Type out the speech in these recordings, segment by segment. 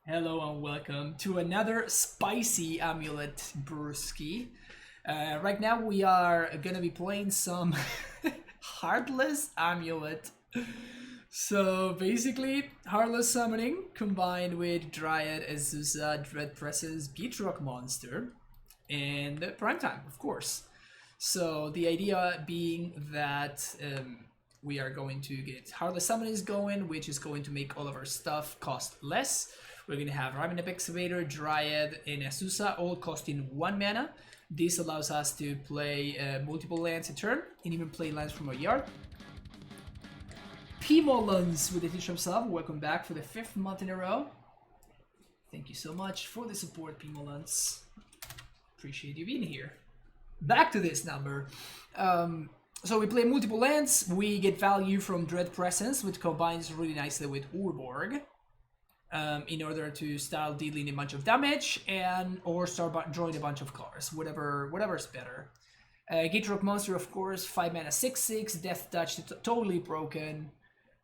Hello and welcome to another spicy amulet brewski. Right now we are gonna be playing some Heartless Amulet. So basically, Heartless Summoning combined with Dryad, Azusa, Dread Presses, Gitrog Monster, and Primetime, of course. So the idea being that we are going to get Heartless Summonings going, which is going to make all of our stuff cost less. We're going to have Ravenous Excavator, Dryad, and Azusa all costing 1 mana. This allows us to play multiple lands a turn, and even play lands from our yard. Pimolans with the teacher himself, welcome back for the 5th month in a row. Thank you so much for the support, Pimolans. Appreciate you being here. Back to this number. So we play multiple lands, we get value from Dread Presence, which combines really nicely with Urborg. In order to start dealing a bunch of damage and or start drawing a bunch of cards, whatever's better. Gitrog Monster, of course, 5 mana 6/6, Death Touch, totally broken.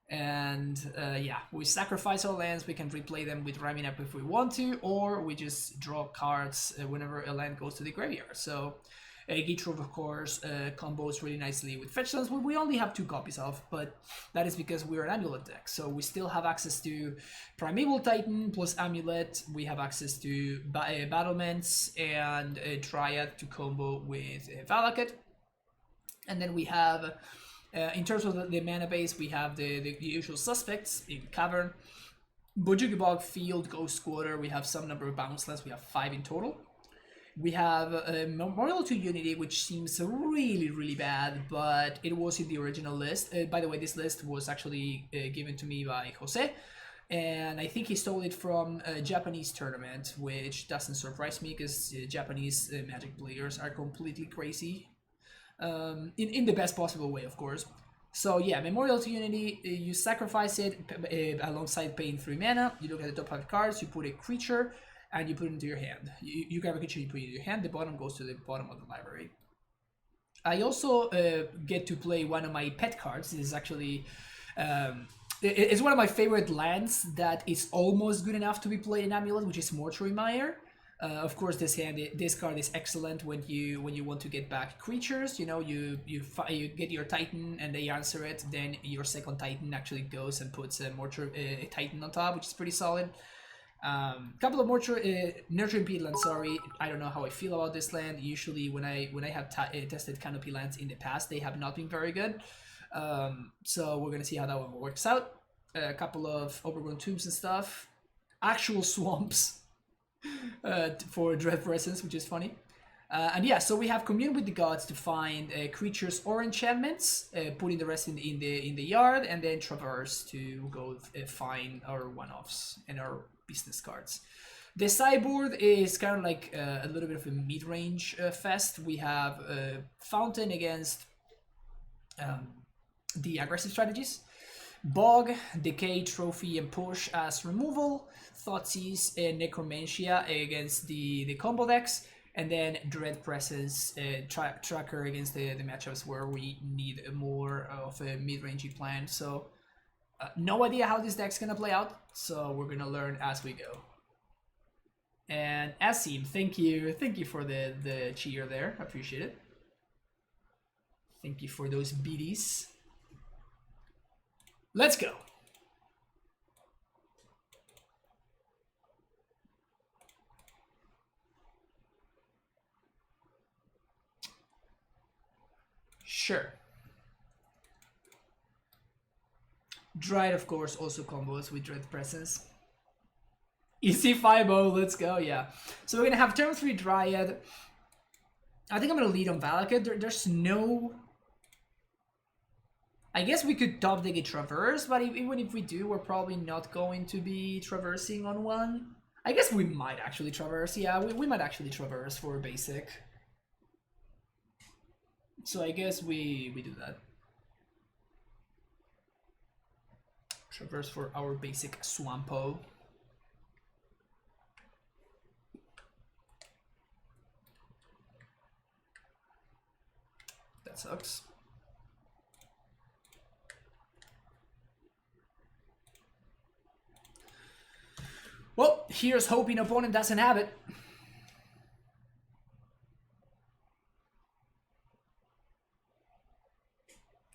And yeah, we sacrifice our lands, we can replay them with ramming up if we want to, or we just draw cards whenever a land goes to the graveyard. So Gitrog, of course, combos really nicely with fetch lands, we only have 2 copies of, but that is because we're an Amulet deck. So we still have access to Primeval Titan plus Amulet, we have access to Battlements and Dryad to combo with Valakut. And then we have, in terms of the mana base, we have the usual suspects in Cavern, Bojuki Bog, Field, Ghost Squatter, we have some number of bounce lands, we have 5 in total. We have Memorial to Unity, which seems really bad, but it was in the original list. By the way, this list was actually given to me by Jose, and I think he stole it from a Japanese tournament, which doesn't surprise me because Japanese Magic players are completely crazy, in the best possible way, of course. So yeah, Memorial to Unity, you sacrifice it alongside paying 3 mana, you look at the top 5 cards, you put a creature, and you put it into your hand. You grab a creature, you put it in your hand, the bottom goes to the bottom of the library. I also get to play one of my pet cards. This is actually, it's one of my favorite lands that is almost good enough to be played in Amulet, which is Mortuary Mire. Of course, this card is excellent when you want to get back creatures. You know, you get your Titan and they answer it. Then your second Titan actually goes and puts a Mortuary Titan on top, which is pretty solid. Couple of more nurturing peatlands. Sorry, I don't know how I feel about this land. Usually, when I have tested canopy lands in the past, they have not been very good. So we're gonna see how that one works out. A couple of overgrown tombs and stuff. Actual swamps for Dread Presence, which is funny. And yeah, so we have Commune with the Gods to find creatures or enchantments, putting the rest in the yard, and then Traverse to go find our one-offs and our business cards. The sideboard is kind of like a little bit of a mid-range fest. We have Fountain against the aggressive strategies, Bog, Decay, Trophy, and Push as removal, Thoughtseize, and Necromantia against the combo decks, and then Dread Presses, Tracker against the matchups where we need more of a mid-rangey plan. So no idea how this deck's gonna play out, so we're gonna learn as we go. And Asim, thank you for the cheer there, appreciate it. Thank you for those beaties. Let's go. Sure. Dryad, of course, also combos with Dread Presence. Easy 5-0, let's go, yeah. So we're gonna have turn 3 Dryad. I think I'm gonna lead on Valakut. There's no... I guess we could top deck a Traverse, but even if we do, we're probably not going to be traversing on one. I guess we might actually Traverse, yeah, we might actually Traverse for a basic. So I guess we do that. Traverse for our basic Swampo. That sucks. Well, here's hoping opponent doesn't have it.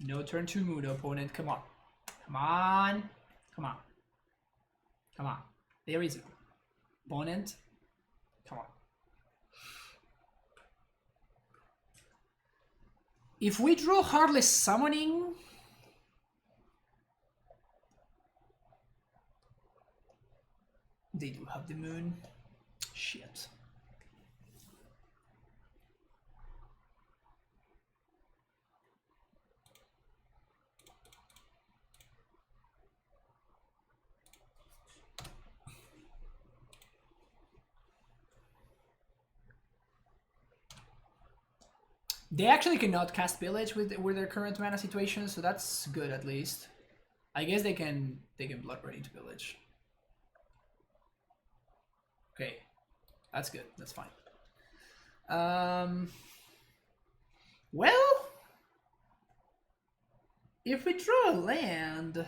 No turn 2 mood, opponent. Come on. Come on. Come on. Come on. There is it. Opponent. Come on. If we draw Heartless Summoning... They do have the moon. Shit. They actually cannot cast Pillage with their current mana situation, so that's good at least. I guess they can Blood Red into Pillage. Okay, that's good. That's fine. Well, if we draw a land,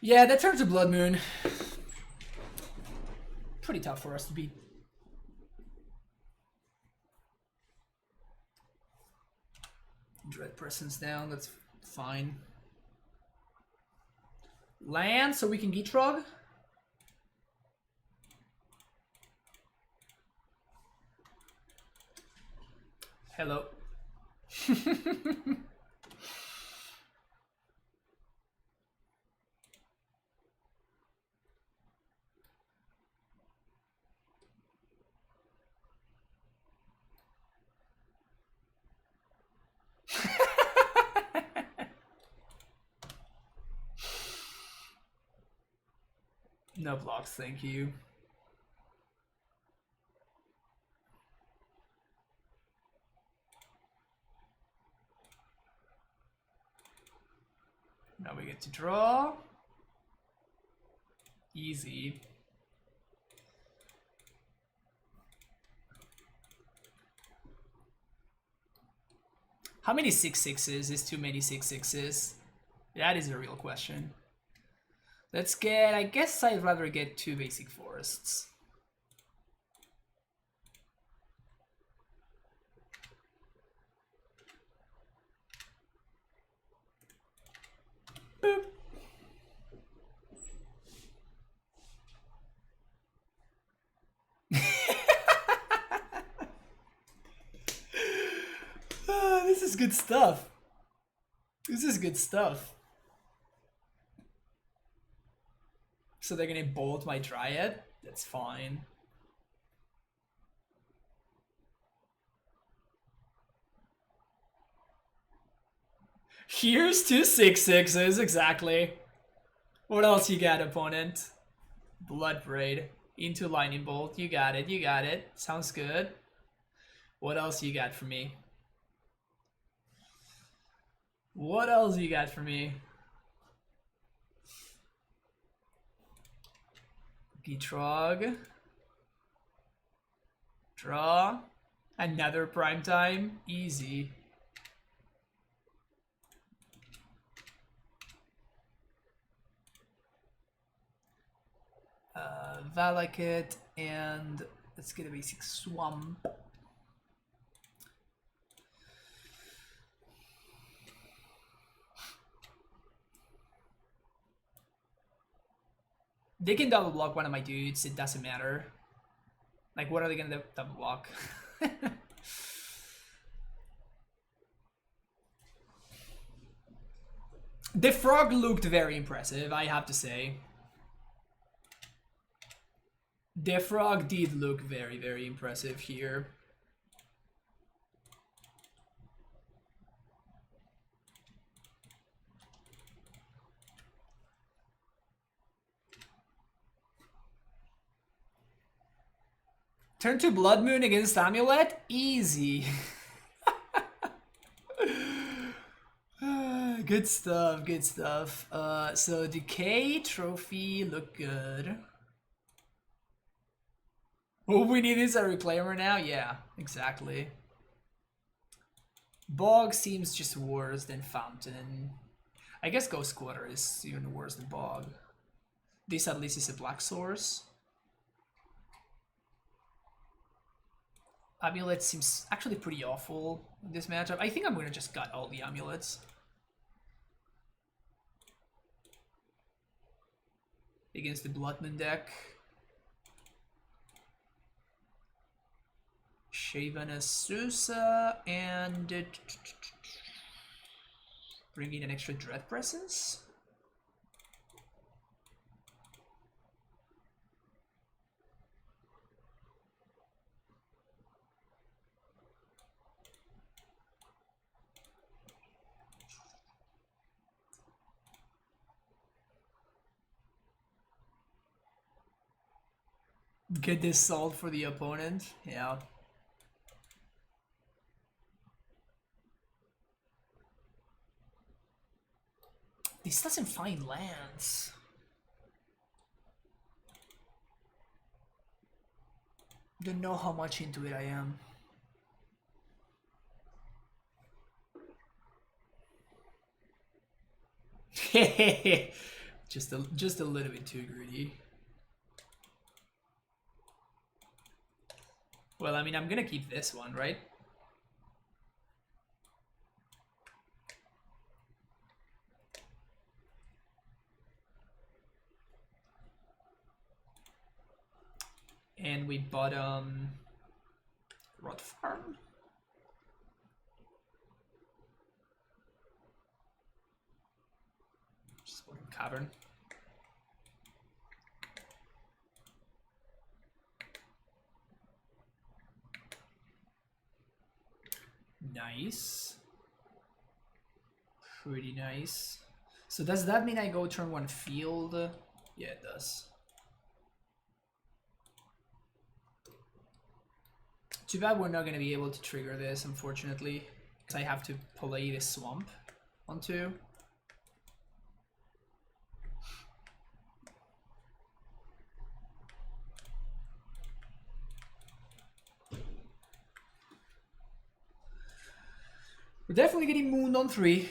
yeah, that turns to Blood Moon. Pretty tough for us to beat. Dread Presence down, that's fine. Land, so we can Gitrog. Hello. No blocks, thank you. Now we get to draw. Easy. How many 6/6s is too many 6/6s? That is a real question. Let's get, I guess I'd rather get 2 basic forests. Boop. This is good stuff. This is good stuff. So they're gonna bolt my Dryad? That's fine. Here's 2 6/6s, exactly. What else you got, opponent? Blood Braid into Lightning Bolt. You got it, you got it. Sounds good. What else you got for me? What else you got for me? Gitrog. Draw. Another primetime. Easy. Valakut, and let's get a basic Swamp. They can double block one of my dudes, it doesn't matter. Like, what are they gonna double block? The frog looked very impressive, I have to say. The frog did look very, very impressive here. Turn to Blood Moon against Amulet? Easy. Good Good stuff, good stuff. So decay trophy look good. What we need is a reclaimer now? Yeah, exactly. Bog seems just worse than Fountain. I guess Ghost Quarter is even worse than Bog. This at least is a black source. Amulet seems actually pretty awful in this matchup. I think I'm gonna just gut all the amulets. Against the Bloodman deck. Shavana Susa and bring in an extra Dread Presence. Get this solved for the opponent. Yeah. This doesn't find lands. Don't know how much into it I am. just a little bit too greedy. Well, I mean, I'm gonna keep this one, right? And we bought Rot Farm. Just bought Cavern. Nice. Pretty nice. So does that mean I go turn 1 field? Yeah, it does. Too bad we're not going to be able to trigger this, unfortunately. Because I have to play this swamp on 2. We're definitely getting mooned on 3.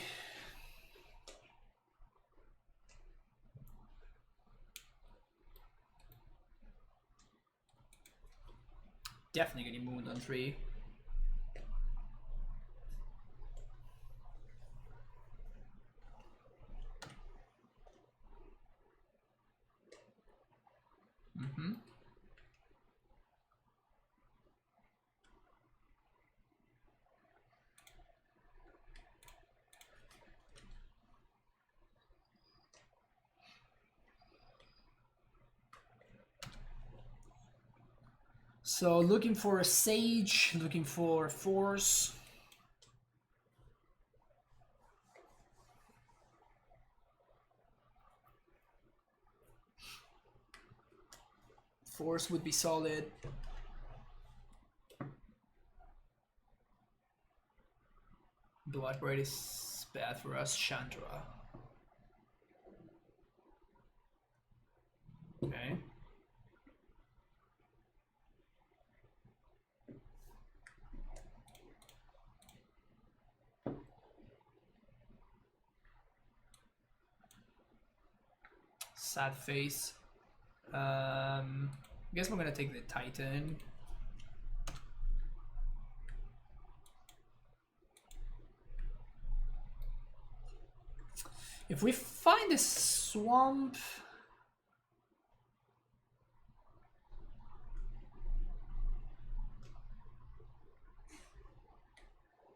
Definitely getting mooned on 3. Mm-hmm. So looking for a Sage, looking for Force. Force would be solid. Bloodbraid is bad for us. Chandra. Okay. Sad face. I guess we're gonna take the Titan. If we find a swamp,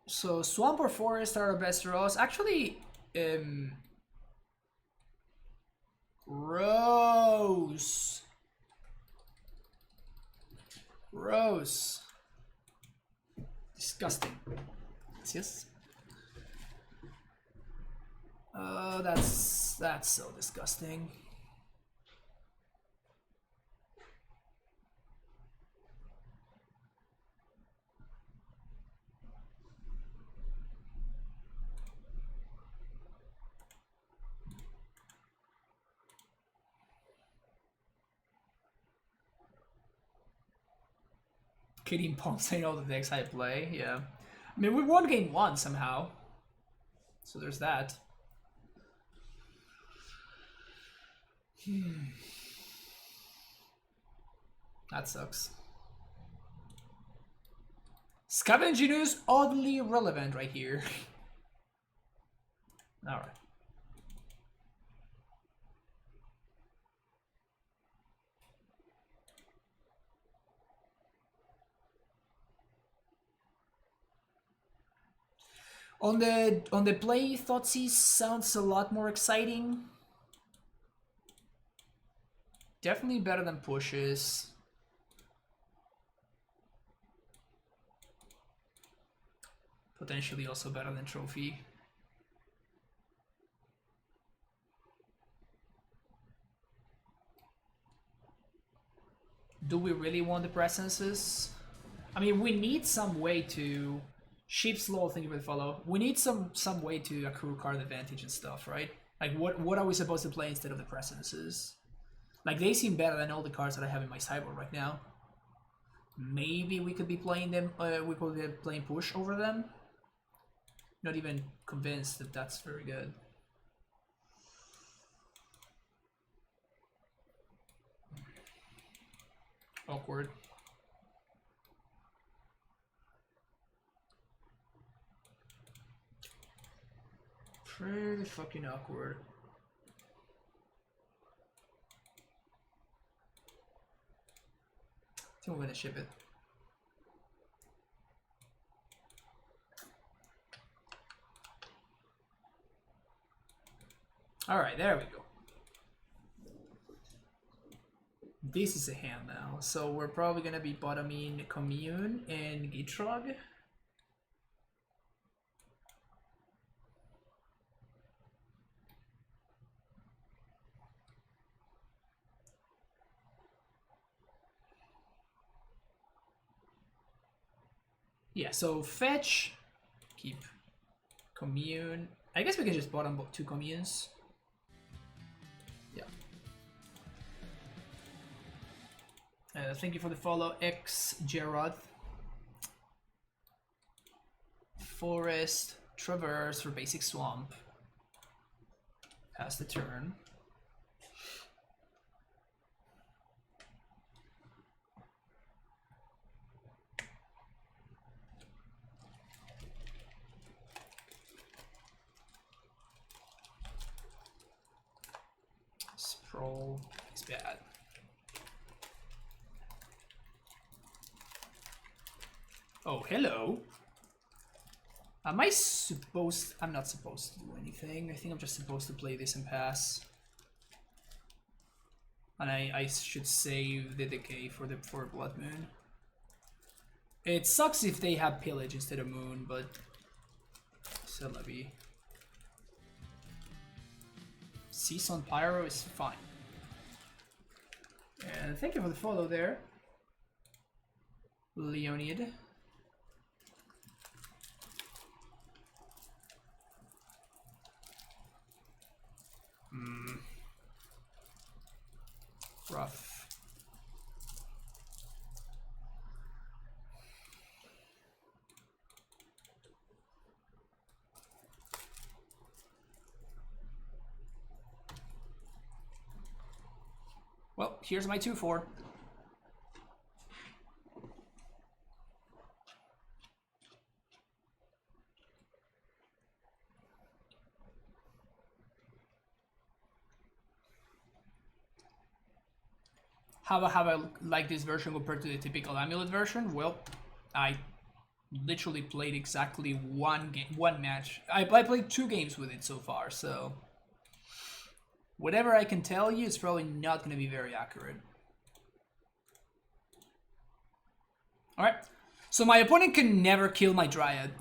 so swamp or forest are our best draws. Actually, Rose. Rose. Disgusting. Yes. That's so disgusting. Kidding Pong saying all the decks I play, yeah. I mean, we won game 1 somehow. So there's that. That sucks. Scavenging is oddly relevant right here. Alright. On the play, Thoughtseize sounds a lot more exciting. Definitely better than pushes. Potentially also better than trophy. Do we really want the presences? I mean, we need some way to... Sheep slow, thank you for the follow. We need some way to accrue card advantage and stuff, right? Like, what are we supposed to play instead of the presences? Like, they seem better than all the cards that I have in my sideboard right now. Maybe we could be playing them, we could be playing push over them. Not even convinced that that's very good. Awkward. Pretty fucking awkward. I think we're gonna ship it. Alright, there we go. This is a hand now, so we're probably gonna be bottoming Commune and Gitrog. Yeah, so fetch, keep Commune. I guess we can just bottom 2 communes. Yeah. Thank you for the follow, X Gerard. Forest, Traverse for basic swamp. Pass the turn. Sprawl is bad. Oh, hello. Am I supposed... I'm not supposed to do anything. I think I'm just supposed to play this and pass. And I should save the decay for Blood Moon. It sucks if they have Pillage instead of Moon, but... Celebi. Season Pyro is fine. And thank you for the follow there, Leonid. Rough. Well, here's my 2-4. How I like this version compared to the typical Amulet version? Well, I literally played exactly one match. I played 2 games with it so far, so whatever I can tell you, it's probably not going to be very accurate. Alright, so my opponent can never kill my Dryad.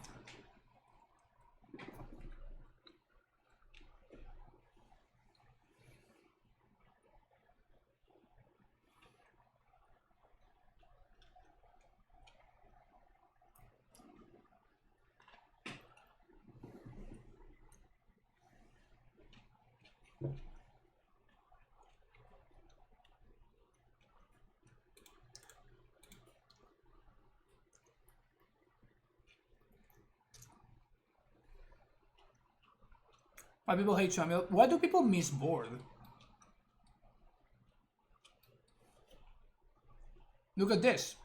Why people hate Samuel? Why do people miss board? Look at this.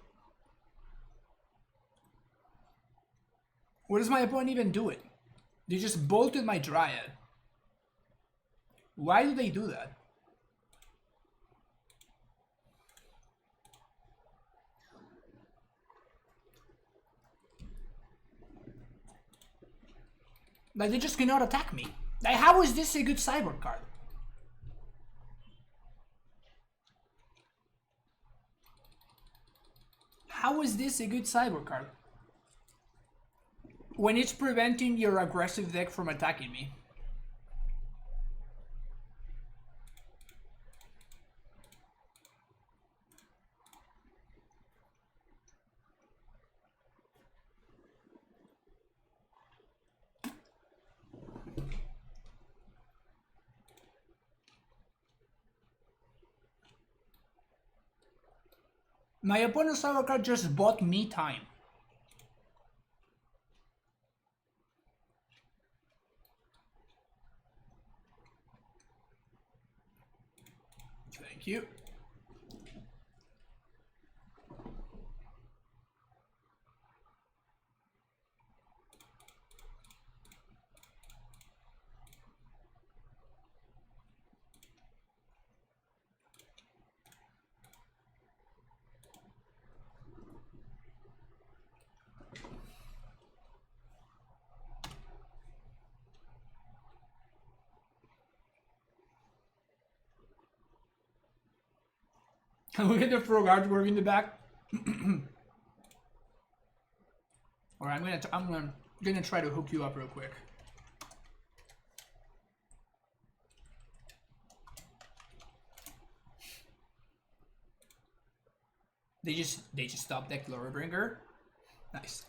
What does my opponent even do it? They just bolted my Dryad. Why do they do that? Like, they just cannot attack me. Like, how is this a good sideboard card? How is this a good sideboard card? When it's preventing your aggressive deck from attacking me. My opponent's sideboard card just bought me time. Thank you. Look at the frog artwork in the back. Alright, I'm gonna try to hook you up real quick. They just stopped that Glorybringer. Nice.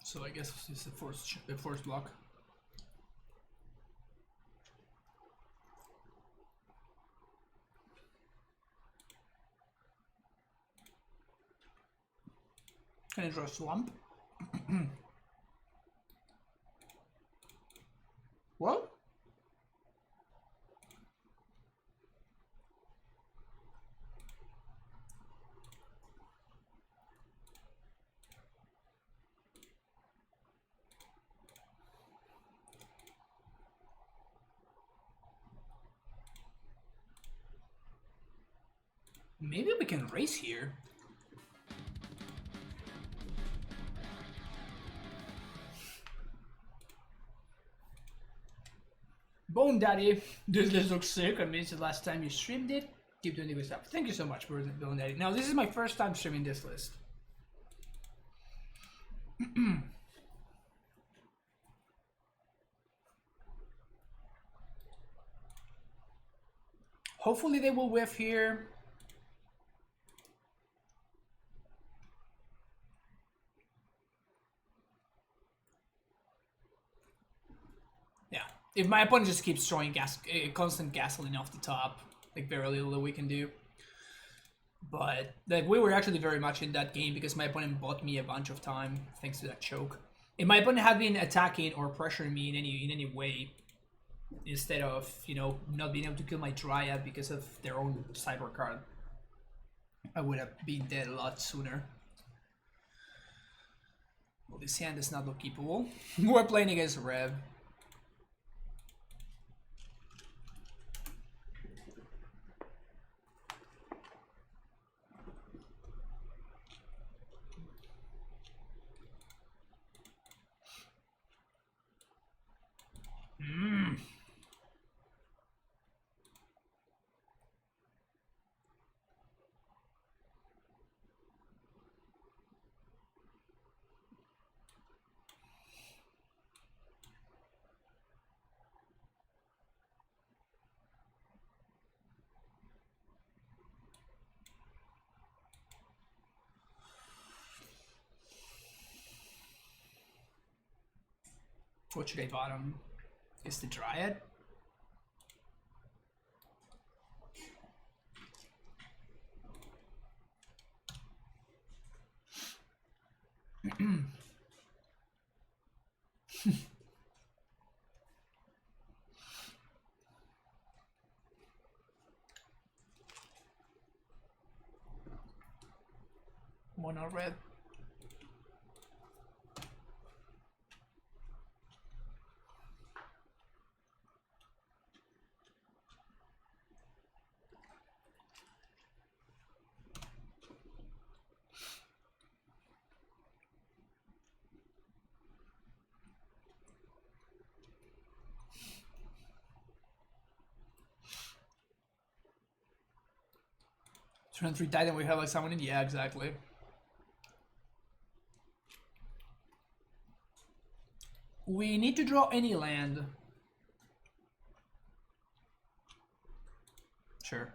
So I guess it's the force block. Can I draw a swamp? What? Maybe we can race here. Bone Daddy, this list looks sick. I missed the last time you streamed it. Keep doing this up. Thank you so much for Bone Daddy. Now, this is my first time streaming this list. Hopefully they will whiff here. Yeah, if my opponent just keeps throwing constant gasoline off the top, like very little that we can do. But like we were actually very much in that game because my opponent bought me a bunch of time thanks to that choke. If my opponent had been attacking or pressuring me in any way, instead of, you know, not being able to kill my Dryad because of their own cyber card, I would have been dead a lot sooner. Well, this hand does not look keepable. We're playing against Rev. What should I bottom? Is the Dryad? Mono red. Turn 3 Titan, we have like summoning? Yeah, exactly. We need to draw any land. Sure.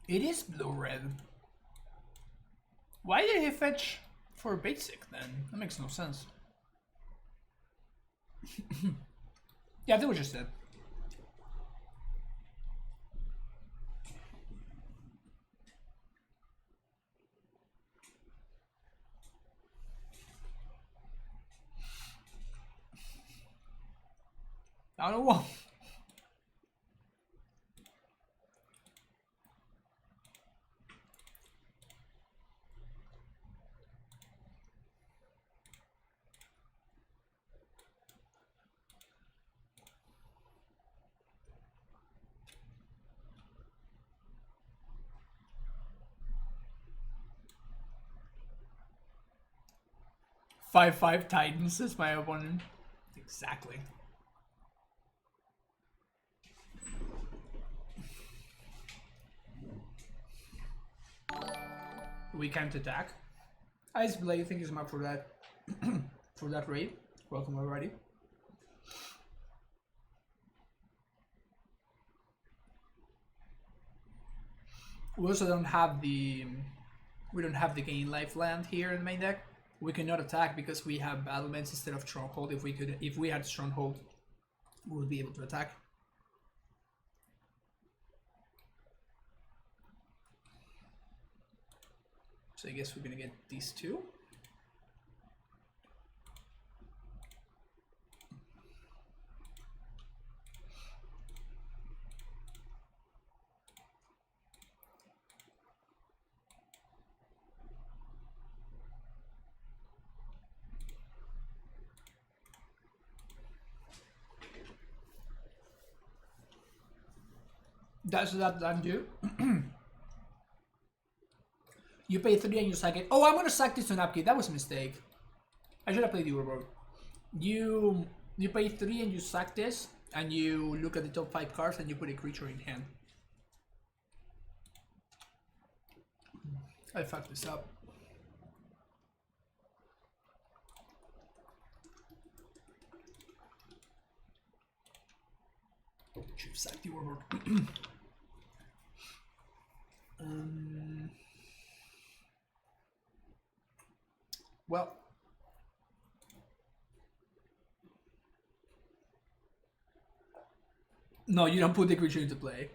It is blue-red. Why did he fetch for basic then? That makes no sense. Yeah, that was just it. I don't know. 5/5 Titans is my opponent. Exactly. We can't attack. Ice Blade, thank you so much for that for that raid. Welcome already. We also don't have the gain life land here in the main deck. We cannot attack because we have battlements instead of stronghold. If we had stronghold, we would be able to attack. So I guess we're gonna get these two. That's what that do. You pay 3 and you sack it. Oh, I'm gonna sack this on upkeep. That was a mistake. I should have played the Urborg. You pay 3 and you sack this, and you look at the top 5 cards and you put a creature in hand. I fucked this up. Should sack the Urborg. Well, no, you don't put the creature into play.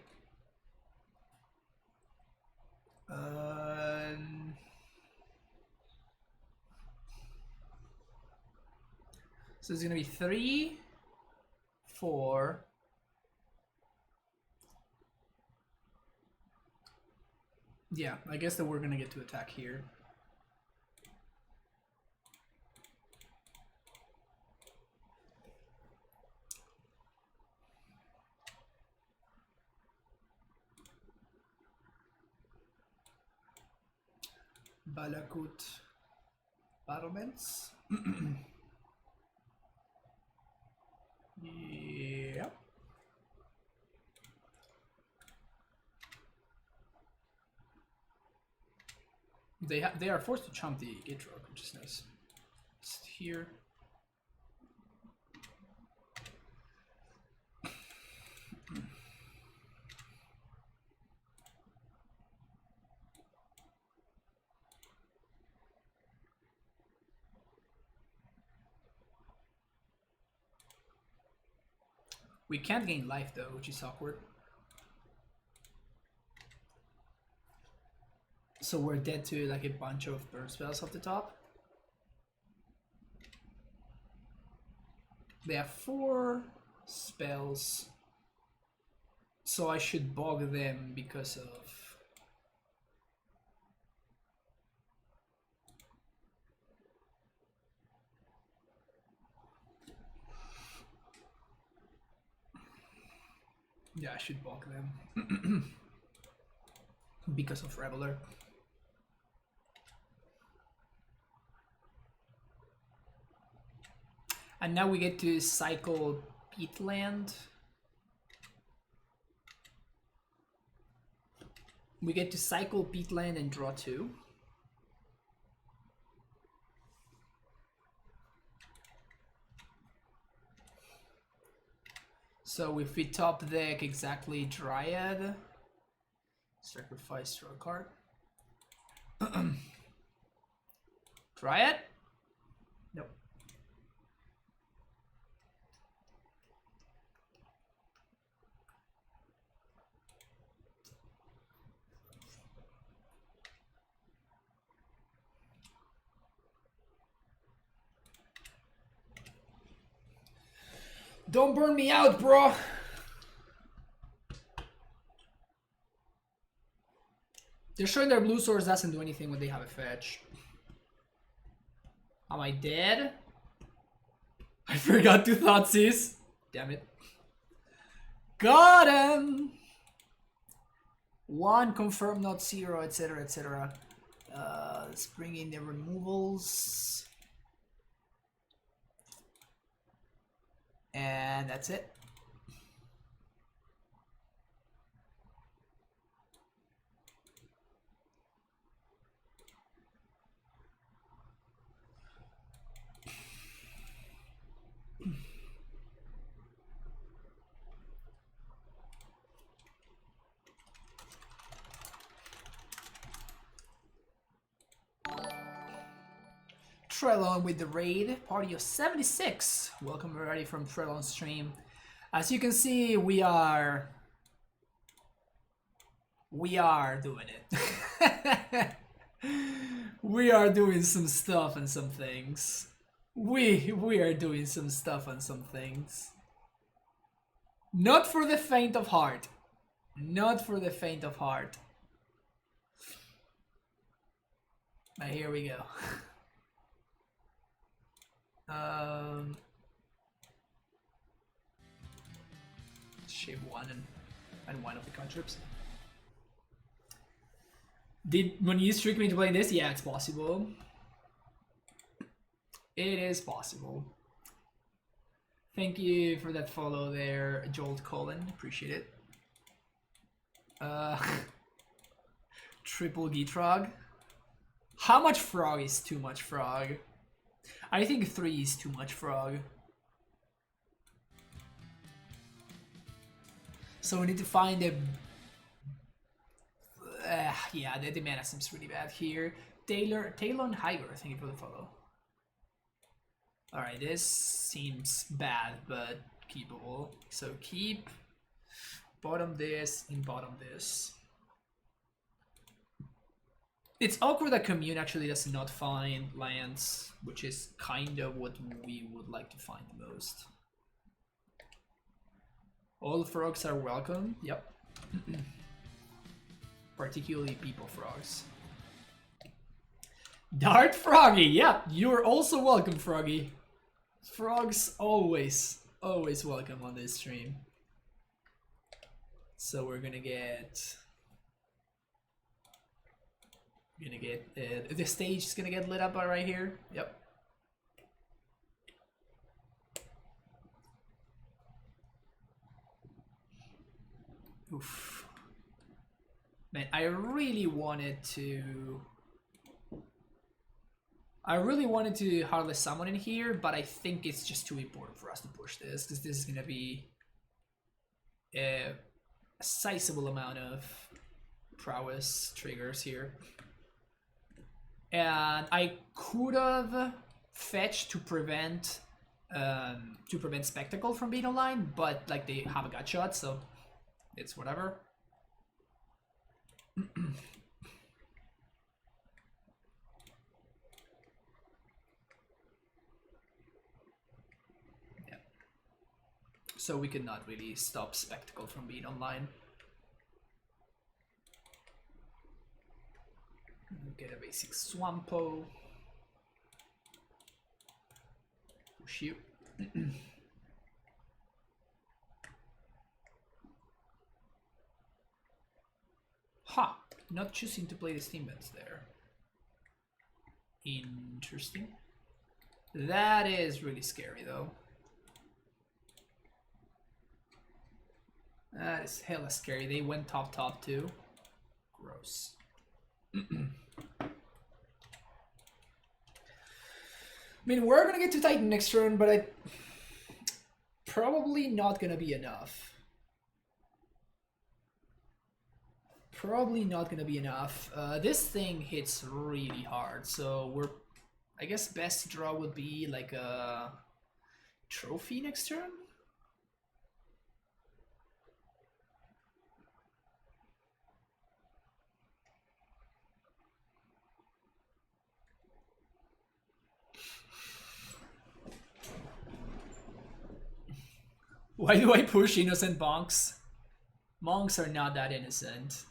So it's gonna be 3, 4. Yeah, I guess that we're gonna get to attack here. Balakut battlements. Yeah. They are forced to chump the Gitrog, which is nice. Just here. We can't gain life though, which is awkward. So we're dead to like a bunch of burn spells off the top. They have 4 spells. So I should bog them because of... Yeah, I should bog them. Because of Reveler. And now we get to cycle Peatland. We get to cycle Peatland and draw 2. So if we top deck exactly Dryad, sacrifice draw a card. Dryad? Nope. Don't burn me out, bro! They're showing their blue swords doesn't do anything when they have a fetch. Am I dead? I forgot to Thoughtseize. Damn it. Got him! 1, confirm not 0, etc, etc. Let's bring in the removals. And that's it. Trellon with the raid, party of 76. Welcome everybody from Trellon stream. As you can see, we are doing it. We are doing some stuff and some things. We are doing some stuff and some things. Not for the faint of heart. Not for the faint of heart. But here we go. Shave 1 and 1 of the cantrips. Did Moniz trick me to play this? Yeah, it's possible. It is possible. Thank you for that follow there, Jolt Colin. Appreciate it. Triple Gitrog. How much frog is too much frog? I think 3 is too much frog. So we need to find a... yeah, the mana seems really bad here. Talon Higer, thank you for the follow. Alright, this seems bad, but keepable. So keep bottom this and bottom this. It's awkward that Commune actually does not find lands, which is kind of what we would like to find the most. All frogs are welcome, yep. Particularly people frogs. Dart Froggy, yep, you're also welcome, Froggy. Frogs always welcome on this stream. So we're gonna get... the stage is gonna get lit up right here. Yep. Oof. Man, I really wanted to I really wanted to Heartless Summoning here, but I think it's just too important for us to push this, because this is going to be a sizable amount of Prowess triggers here. And I could have fetched to prevent Spectacle from being online, but like they have a gut shot, so it's whatever. Yeah. So we could not really stop Spectacle from being online. Get a basic Swampo. Push you. Ha! Not choosing to play the Steam Bets there. Interesting. That is really scary though. That is hella scary. They went top too. Gross. I mean, we're gonna get to Titan next turn, but probably not gonna be enough. Probably not gonna be enough. This thing hits really hard, so I guess best draw would be like a trophy next turn. Why do I push innocent monks? Monks are not that innocent.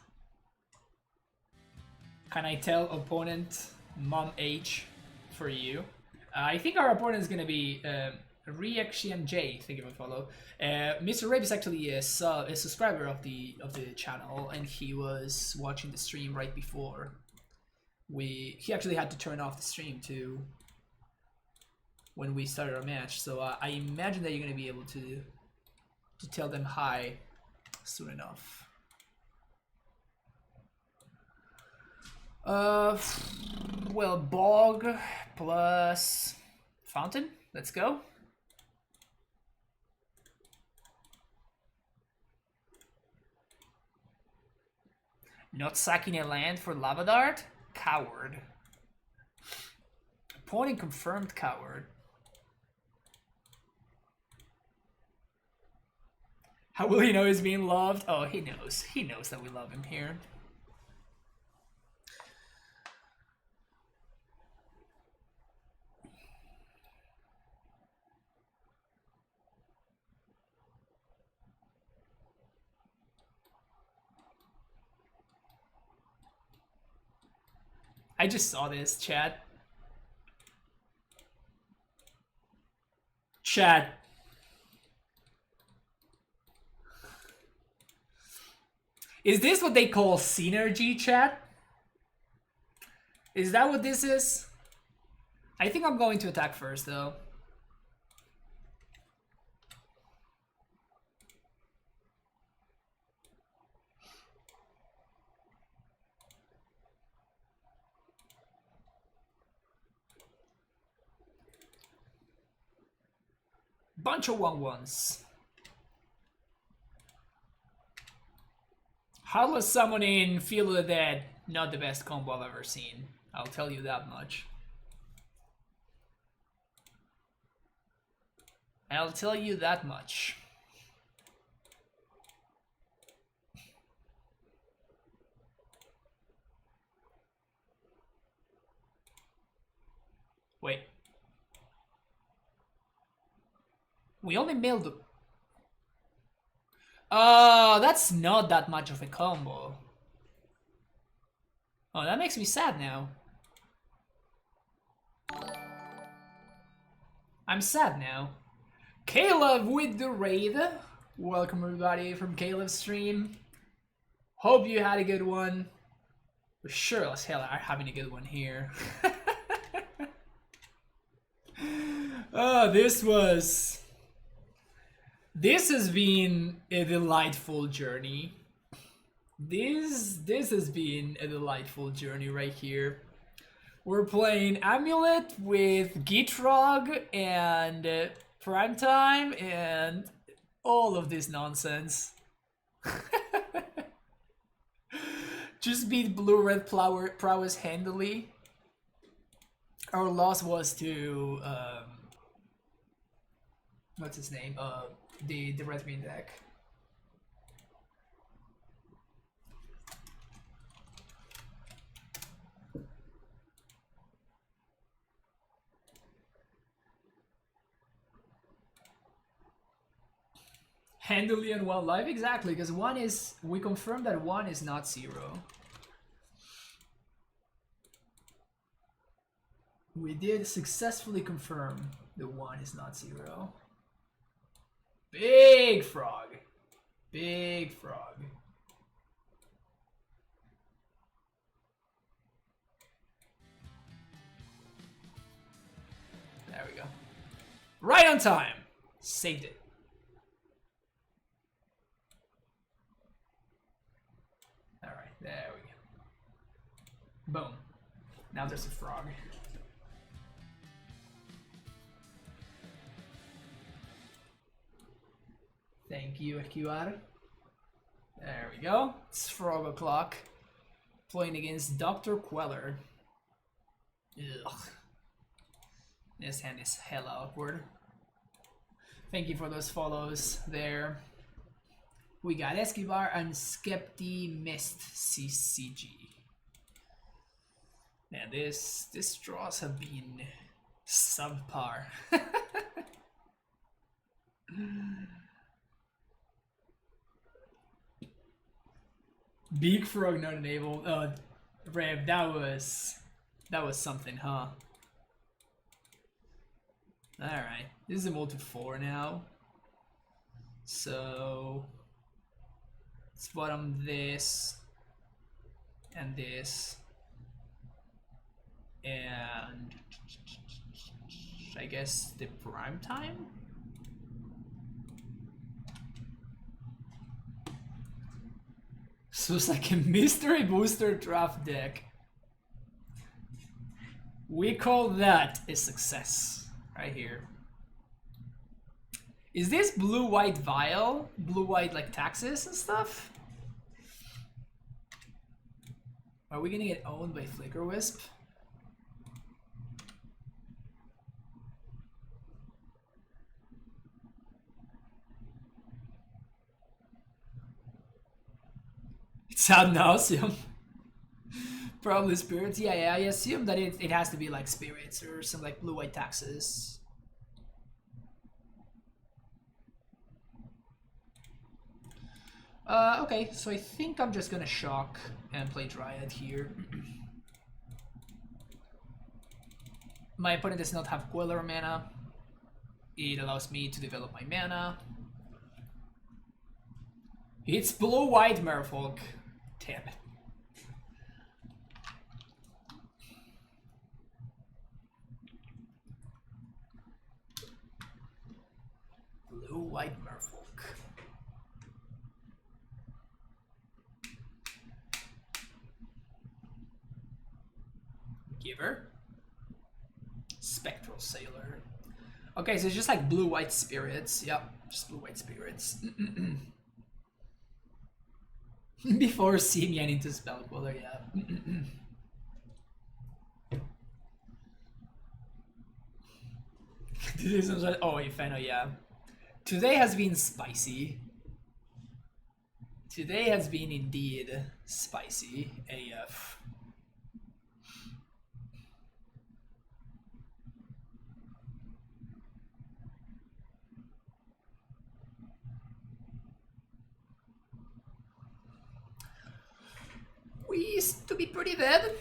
Can I tell opponent Mom H for you? I think our opponent is gonna be Reaction J. Thank you for follow. Mr. Rape is actually a subscriber of the channel, and he was watching the stream right before. He actually had to turn off the stream too when we started our match. So I imagine that you're gonna be able to tell them hi soon enough. Well, Bog plus Fountain. Let's go. Not sacking a land for Lava Dart? Coward. Opponent confirmed coward. How will he know he's being loved? Oh, he knows. He knows that we love him here. I just saw this, chat. Chat. Is this what they call synergy, chat? Is that what this is? I think I'm going to attack first, though. Bunch of 1/1s. Heartless Summoning, Feel of the Dead, not the best combo I've ever seen. I'll tell you that much. I'll tell you that much. Wait. We only mailed the... Oh, that's not that much of a combo. Oh, that makes me sad now. I'm sad now. Caleb with the raid. Welcome everybody from Caleb's stream. Hope you had a good one. We're sure as hell are having a good one here. Oh, this has been a delightful journey. This has been a delightful journey right here. We're playing Amulet with Gitrog and Primetime and all of this nonsense. Just beat blue-red Prowess handily. Our loss was to what's his name? The red-green deck. Handily and one life, exactly, because one is, we confirmed that one is not 0. We did successfully confirm that one is not 0. Big frog. Big frog. There we go. Right on time. Saved it. Alright, there we go. Boom. Now there's a frog. Thank you, QR. There we go. It's frog o'clock. Playing against Dr. Queller. Ugh. This hand is hella awkward. Thank you for those follows there. We got Escobar and Skepti Mist CCG. Man, these draws have been subpar. Big frog not enabled. Rev, that was something, huh? Alright, this is a multi 4 now. So let's bottom this and this. And I guess the prime time? So it's like a mystery booster draft deck. We call that a success right here. Is this blue-white vial? Blue-white like taxes and stuff? Are we gonna get owned by Flicker Wisp? It's ad nauseum. Probably spirits. Yeah, I assume that it has to be like spirits or some like blue-white taxes. Okay, so I think I'm just gonna shock and play Dryad here. My opponent does not have Queller mana. It allows me to develop my mana. It's blue-white Merfolk. Damn it. Blue-white Merfolk. Giver. Spectral Sailor. Okay, so it's just like blue-white spirits. Yep, just blue-white spirits. Before Simian into Spellquiller, yeah. This is like, oh, if I know, yeah. Today has been spicy. Today has been indeed spicy AF. We seem to be pretty dead.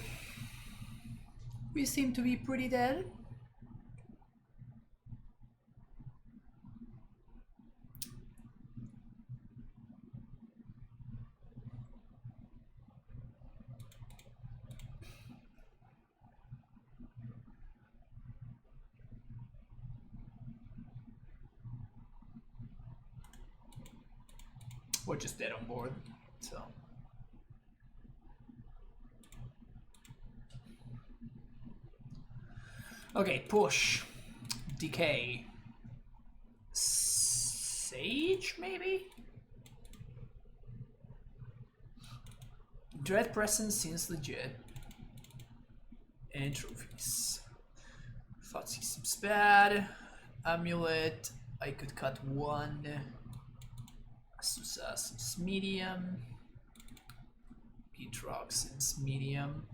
We seem to be pretty dead. We're just dead on board, so. Okay, push. Decay. Sage, maybe? Dread Presence seems legit. And trophies. Thought seems bad. Amulet. I could cut one. Asusa seems medium. Gitrog seems medium.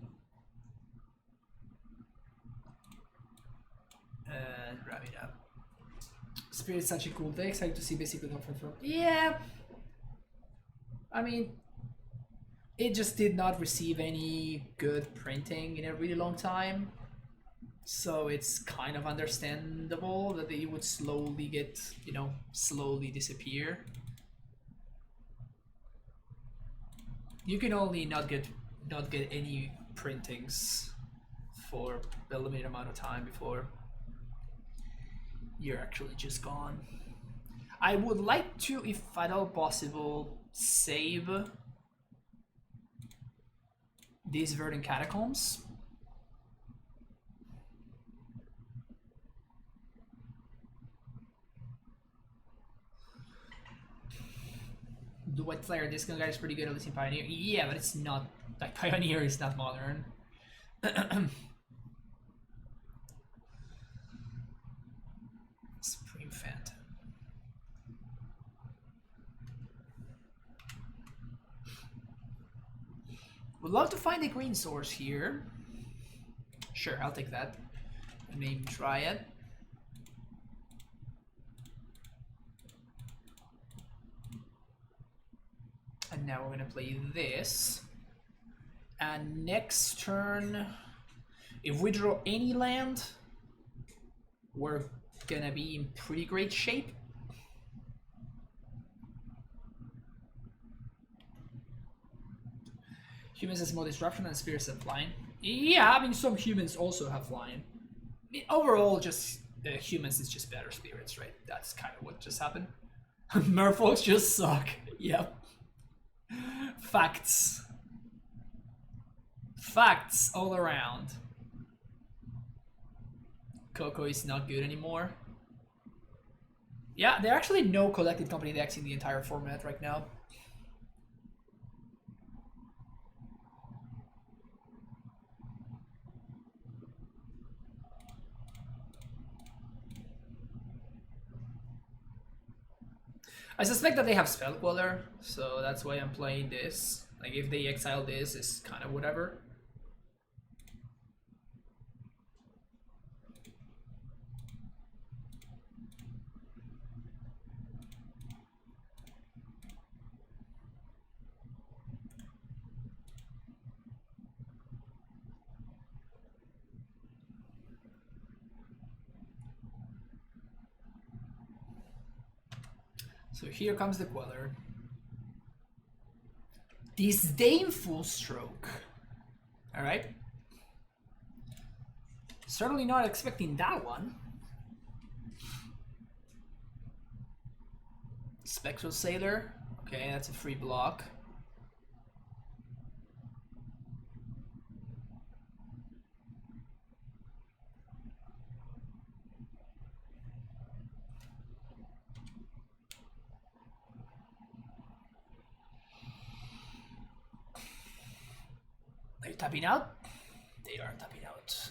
And wrap it up. Spirit's such a cool deck. Excited to see basically not from. Yeah. I mean, it just did not receive any good printing in a really long time. So it's kind of understandable that they would slowly get, you know, slowly disappear. You can only not get any printings for a limited amount of time before you're actually just gone. I would like to, if at all possible, save these Verdant Catacombs. The White Flare, this guy is pretty good at least in Pioneer. Yeah, but it's not, like, Pioneer is not modern. Supreme Phantom. Would love to find a green source here. Sure, I'll take that. Name Dryad. And now we're gonna play this. And next turn, if we draw any land, we're gonna be in pretty great shape. Humans has more disruption and spirits have flying. Yeah, I mean some humans also have flying. I mean, overall, just humans is just better spirits, right? That's kind of what just happened. Merfolks just suck. Yep. Facts. Facts all around. Coco is not good anymore. Yeah, there are actually no collected company decks in the entire format right now. I suspect that they have Spell Queller, so that's why I'm playing this. Like, if they exile this, it's kind of whatever. So here comes the Queller. Disdainful Stroke. Alright. Certainly not expecting that one. Spectral Sailor. Okay, that's a free block. They're tapping out. They are tapping out.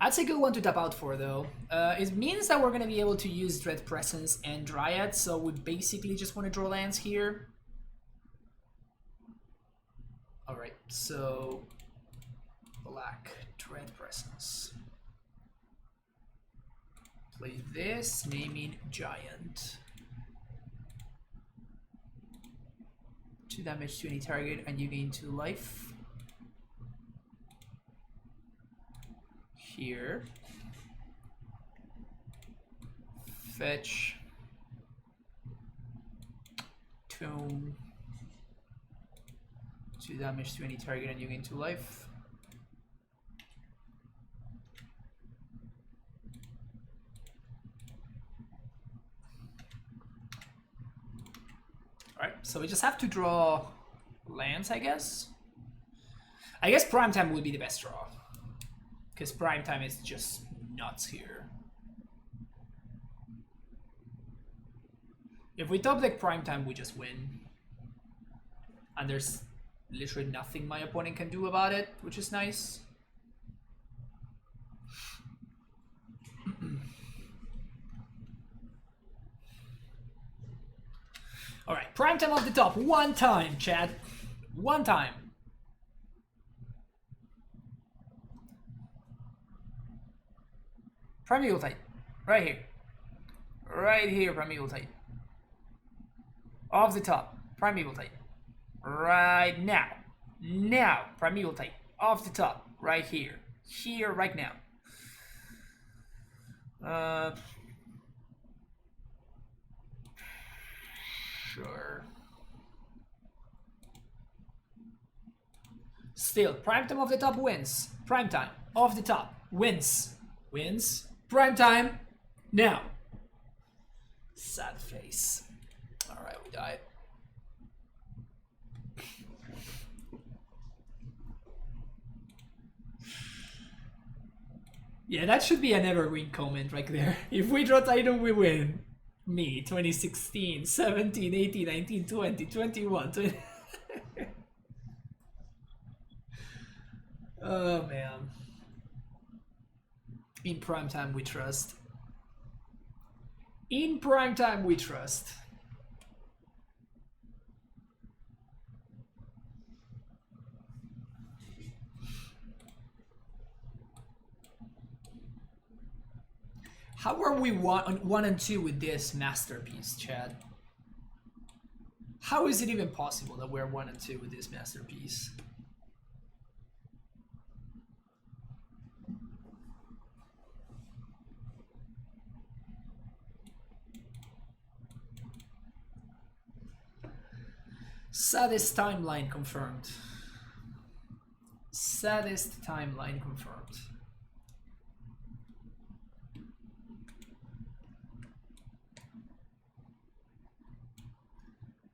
That's a good one to tap out for, though. It means that we're going to be able to use Dread Presence and Dryad, so we basically just want to draw lands here. Alright, so black Dread Presence. Play this, naming Giant. 2 damage to any target and you gain 2 life. Here. Fetch. Tomb. 2 damage to any target and you gain 2 life. Alright, so we just have to draw lands, I guess. I guess Primetime would be the best draw. Because prime time is just nuts here. If we top deck prime time, we just win. And there's literally nothing my opponent can do about it, which is nice. Alright, prime time off the top. One time, Chad. One time. Primeval Tide. Right here. Right here, Primeval Tide. Off the top. Primeval Tide. Right now. Now. Primeval Tide. Off the top. Right here. Here, right now. Sure. Still, prime time off the top wins. Prime time off the top wins. Wins. Prime time now. Sad face. Alright, we died. Yeah, that should be an evergreen comment right there. If we draw title, we win. Me, 2016, 17, 18, 19, 20, 21, 20. Oh, man. In prime time, we trust. In prime time, we trust. How are we one and two with this masterpiece, Chad? How is it even possible that we're 1 and 2 with this masterpiece? Saddest timeline confirmed. Saddest timeline confirmed.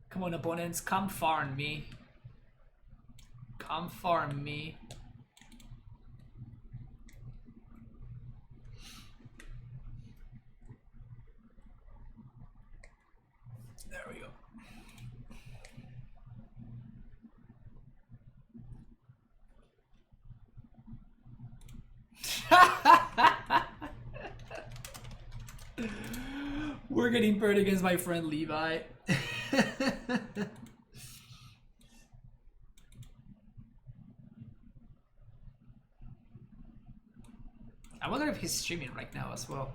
Come on, opponents, come farm me. Come farm me. There we go. We're getting paired against my friend Levi. I wonder if he's streaming right now as well.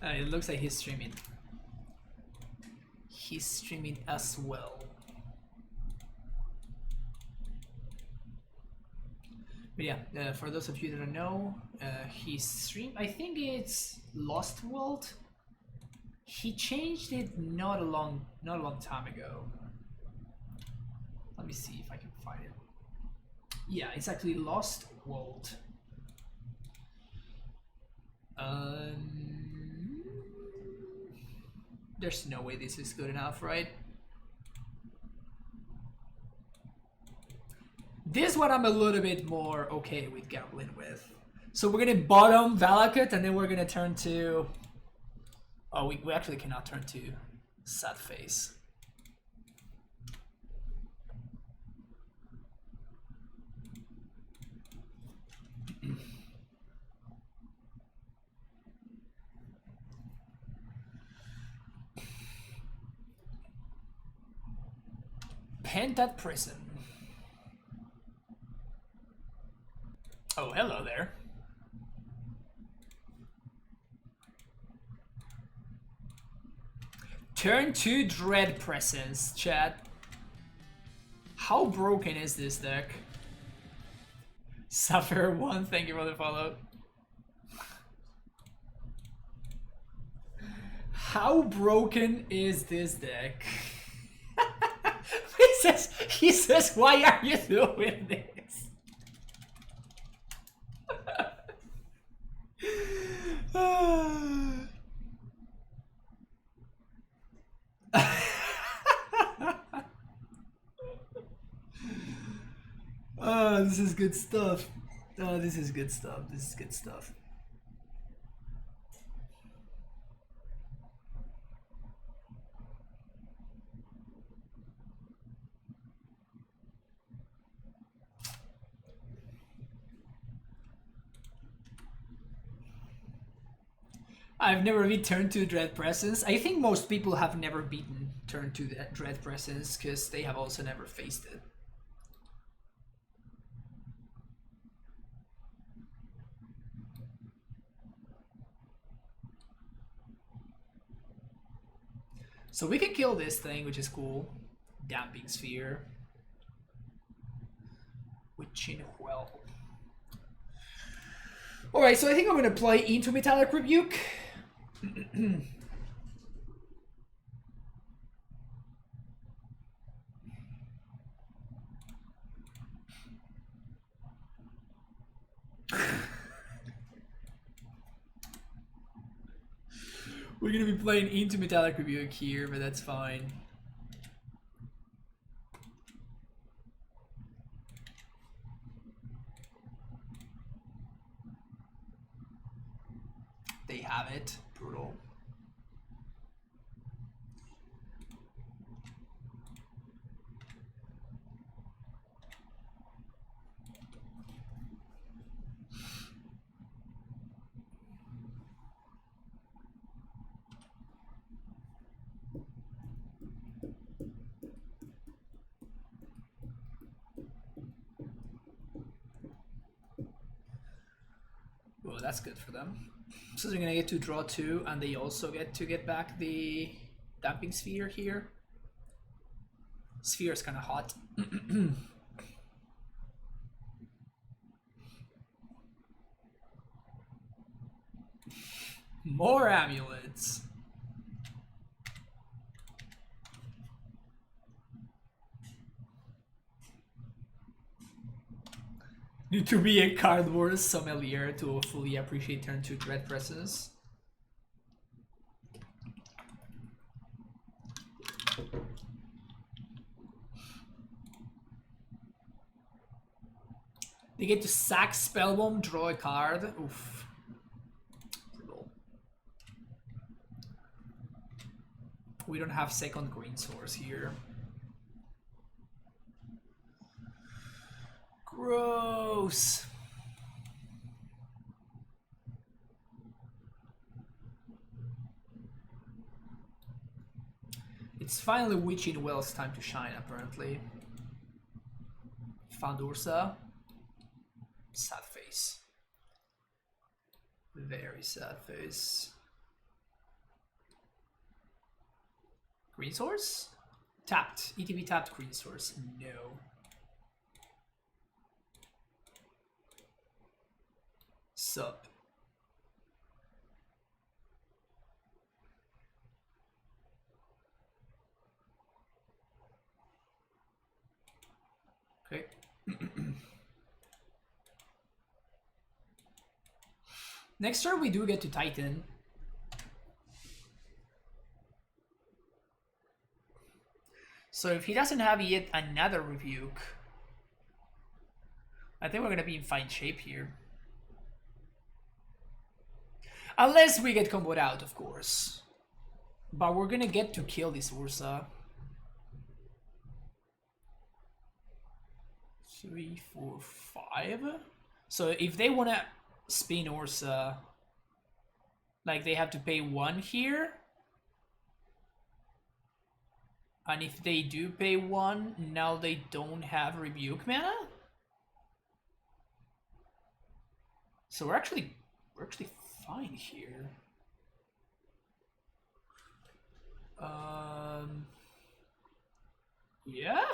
It looks like he's streaming. He's streaming as well. But yeah, for those of you that don't know, he streamed, I think it's Lost World. He changed it not a long time ago. Let me see if I can find it. Yeah, it's actually Lost World. There's no way this is good enough, right? This one I'm a little bit more okay with gambling with. So we're gonna bottom Valakut and then we're gonna turn to... Oh, we actually cannot turn to Sad Face. Pent at Prison. Oh, hello there. Turn 2 Dread Presence, chat. How broken is this deck? Sapphire 1, thank you for the follow. How broken is this deck? he says, why are you doing this? this is good stuff. Oh, this is good stuff. This is good stuff. I've never beat turn 2 Dread Presence. I think most people have never beaten turn 2 Dread Presence because they have also never faced it. So we can kill this thing, which is cool. Damping Sphere. Witching Well. Alright, so I think I'm going to play into Metallic Rebuke. We're going to be playing into Metallic Rebuke here, but that's fine. They have it. Brutal. Well, that's good for them. So they're gonna get to draw 2, and they also get to get back the Damping Sphere here. Sphere is kind of hot. More amulets. Need to be a cardboard sommelier to fully appreciate turn 2 Dread Presses. They get to sack Spellbomb, draw a card. Oof. Brutal. We don't have second green source here. Gross. It's finally Witching Well's time to shine, apparently. Found Urza. Sad face. Very sad face. Green source? Tapped. ETB tapped green source. No. Sup. Okay. Next turn we do get to Titan. So if he doesn't have yet another Rebuke, I think we're gonna be in fine shape here. Unless we get comboed out, of course. But we're gonna get to kill this Urza. 3, 4, 5. So if they wanna spin Urza, like they have to pay 1 here. And if they do pay 1, now they don't have Rebuke mana. So we're actually fine here. Yeah.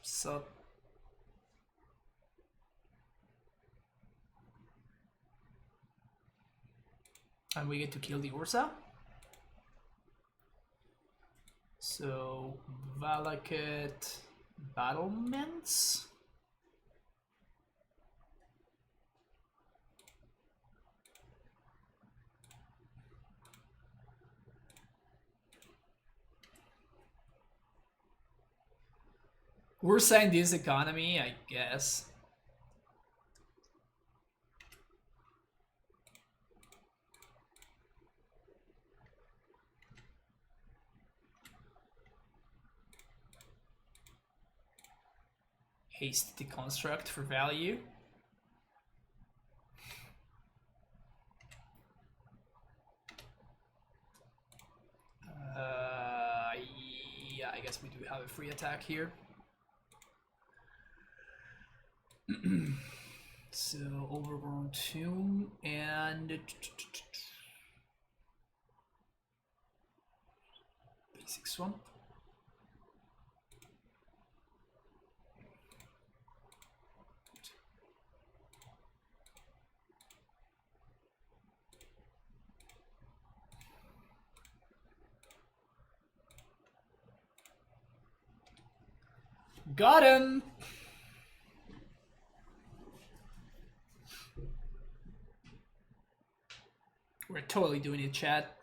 So and we get to kill the Urza. So Valakut Battlements. We're saying this economy, I guess. Haste deconstruct for value. Yeah, I guess we do have a free attack here. So overgrown tomb and basic swamp. Got him! We're totally doing it, chat.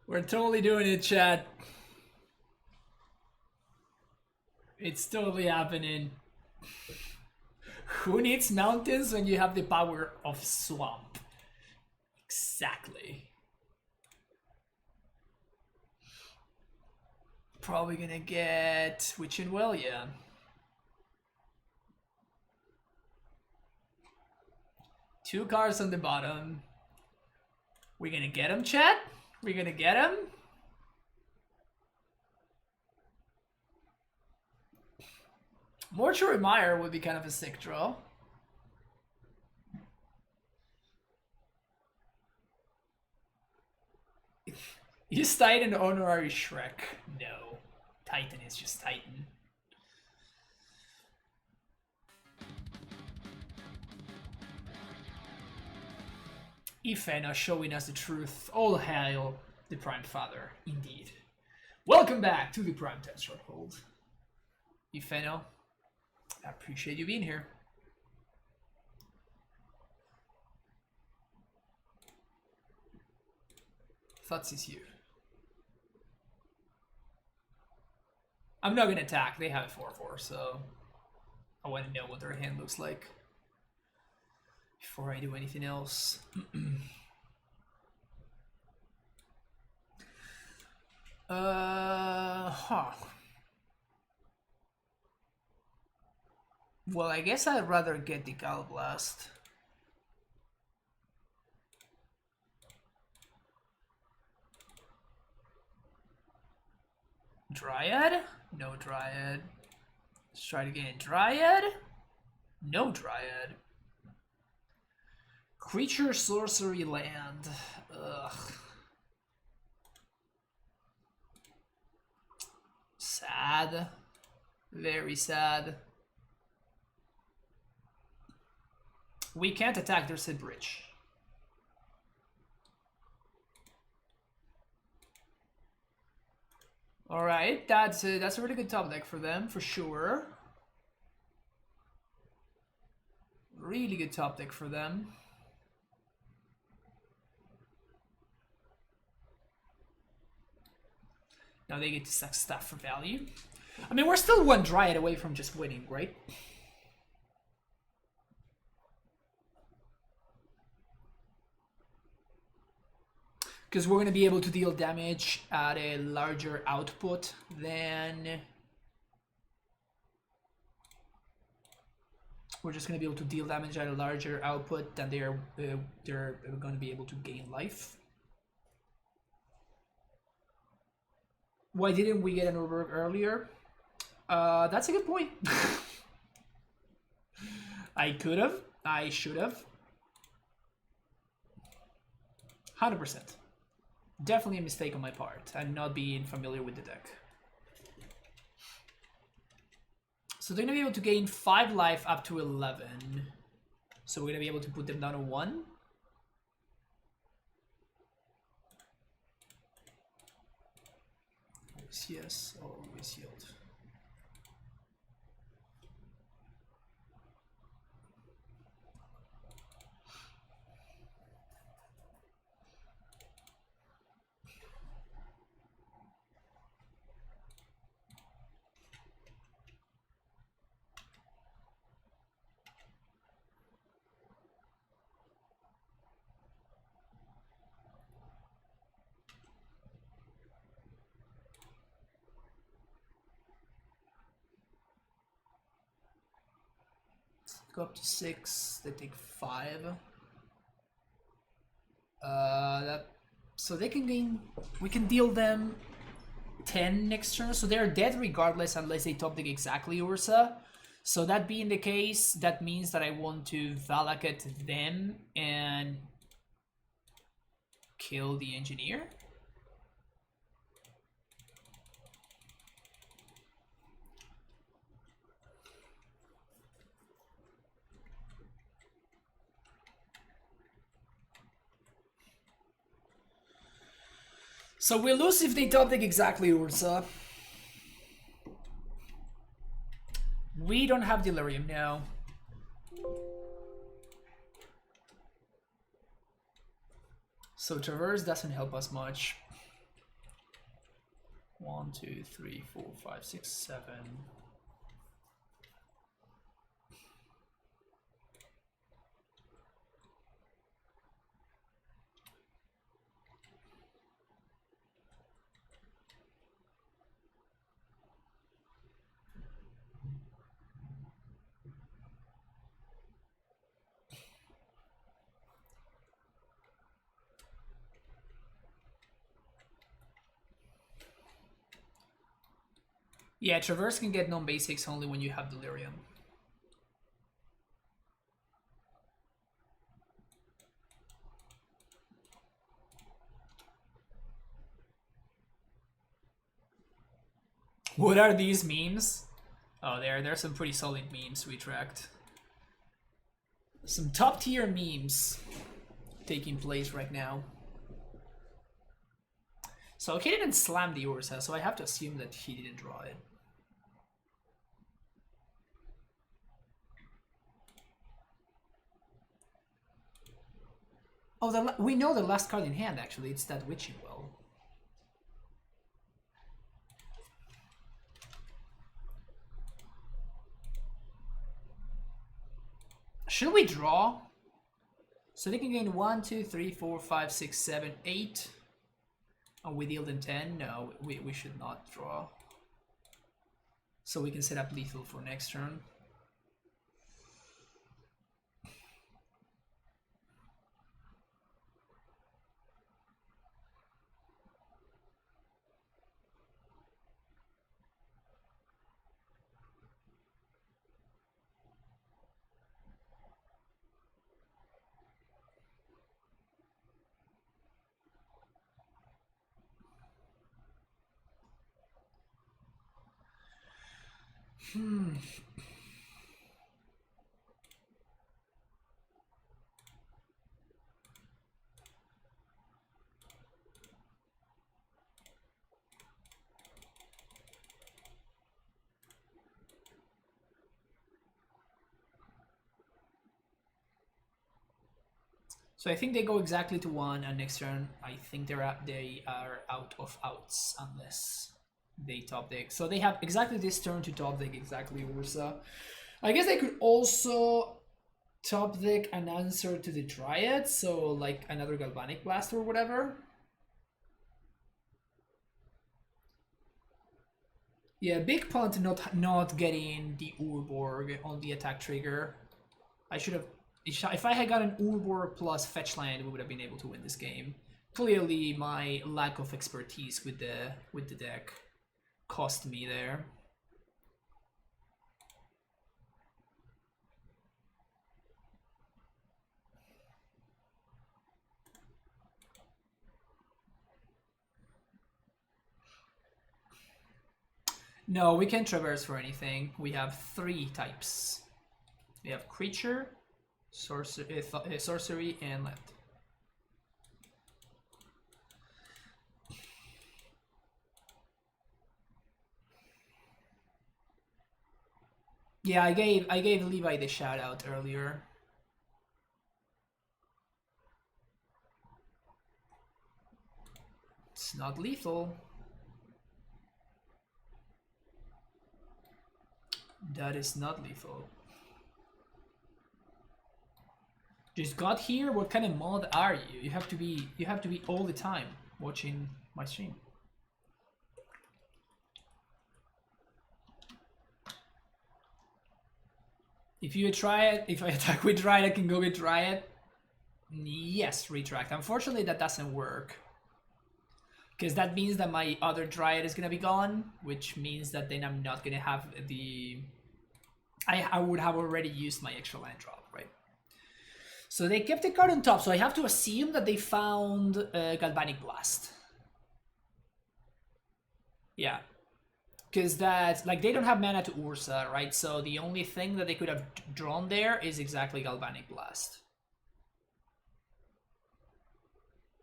We're totally doing it, chat. It's totally happening. Who needs mountains when you have the power of swamp? Exactly. Probably gonna get Witch and Well, yeah. Two cards on the bottom. We're gonna get him, chat? We're gonna get him? Mortuary Mire would be kind of a sick draw. Is Titan honorary Shrek? No. Titan is just Titan. Ifena showing us the truth. All hail the Prime Father, indeed. Welcome back to the Prime 10 Stronghold. Ifena, I appreciate you being here. Thoughts is here. I'm not gonna attack. They have a 4/4, so I want to know what their hand looks like before I do anything else. Well, I guess I'd rather get the Gallblast. Dryad? No Dryad. Let's try it again. Dryad? No Dryad. Creature, sorcery, land. Ugh. Sad. Very sad. We can't attack, there's a bridge. Alright, that's a really good top deck for them, for sure. Really good top deck for them. Now they get to suck stuff for value. I mean, we're still one Dryad away from just winning, right? Because we're going to be able to deal damage at a larger output than... We're just going to be able to deal damage at a larger output than they're going to be able to gain life. Why didn't we get an Urborg earlier? That's a good point. I could have. I should have. 100%. Definitely a mistake on my part, and not being familiar with the deck. So they're going to be able to gain 5 life up to 11. So we're going to be able to put them down to 1. Always yes, always yield. Go up to 6. They take 5. So they can gain. We can deal them 10 next turn. So they're dead regardless unless they top deck exactly Urza. So that being the case, that means that I want to Valakut them and kill the engineer. So we lose if they top deck exactly Urza. We don't have Delirium now. So Traverse doesn't help us much. 1, 2, 3, 4, 5, 6, 7. Yeah, Traverse can get non-basics only when you have Delirium. What are these memes? Oh, there's some pretty solid memes we tracked. Some top tier memes taking place right now. So he didn't slam the Urza, so I have to assume that he didn't draw it. Oh, we know the last card in hand, actually. It's that Witching Well. Should we draw? So they can gain 1, 2, 3, 4, 5, 6, 7, 8. And we deal them 10? No, we should not draw. So we can set up lethal for next turn. So I think they go exactly to 1, and next turn I think they are out of outs unless they top deck. So they have exactly this turn to top deck exactly Urza. I guess they could also top deck an answer to the Dryad, so like another Galvanic Blast or whatever. Yeah, big punt not getting the Urborg on the attack trigger. I should have. If I had got an Urborg plus fetch land, we would have been able to win this game. Clearly, my lack of expertise with the deck cost me there. No, we can't traverse for anything. We have 3 types. We have creature, sorcery, and land. Yeah, I gave Levi the shout out earlier. It's not lethal. That is not lethal. Just got here. What kind of mod are you? You have to be all the time watching my stream. If you try it, if I attack with Dryad, I can go with Dryad. Yes, retract. Unfortunately, that doesn't work. Because that means that my other Dryad is going to be gone, which means that then I'm not going to have the... I would have already used my extra land drop, right? So they kept the card on top, so I have to assume that they found Galvanic Blast. Yeah. Because that, like, they don't have mana to Urza, right? So the only thing that they could have drawn there is exactly Galvanic Blast.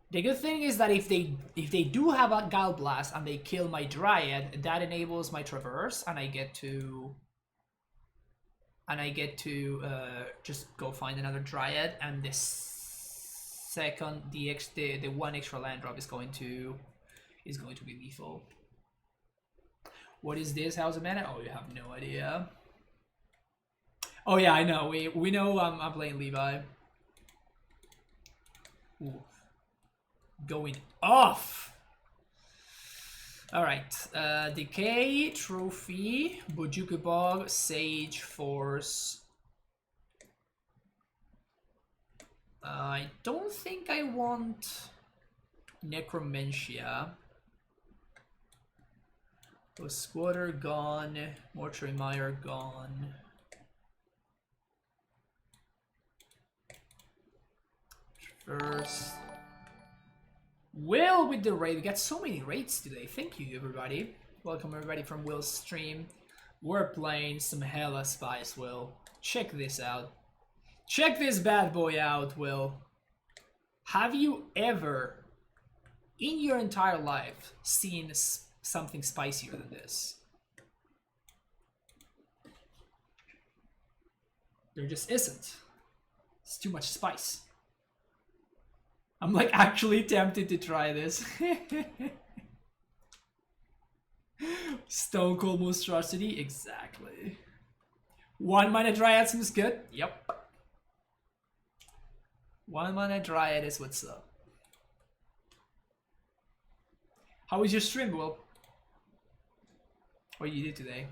The good thing is that if they do have a Gal Blast and they kill my Dryad, that enables my Traverse, and I get to just go find another Dryad, and the second the one extra land drop is going to be lethal. What is this House of Mana? Oh, you have no idea. Oh yeah, I know. We know I'm playing Levi. Ooh. Going off. All right. Decay, Trophy, Bojuku Bog, Sage, Force. I don't think I want Necromentia. Squatter gone, Mortuary Mire gone. First. Will with the raid. We got so many raids today. Thank you, everybody. Welcome, everybody, from Will's stream. We're playing some hella spice, Will. Check this out. Check this bad boy out, Will. Have you ever, in your entire life, seen something spicier than this? There just isn't. It's too much spice. I'm like actually tempted to try this. Stone Cold Monstrosity, exactly. 1 mana Dryad seems good. Yep. 1 mana Dryad is what's up. How was your stream, Will? What you did today?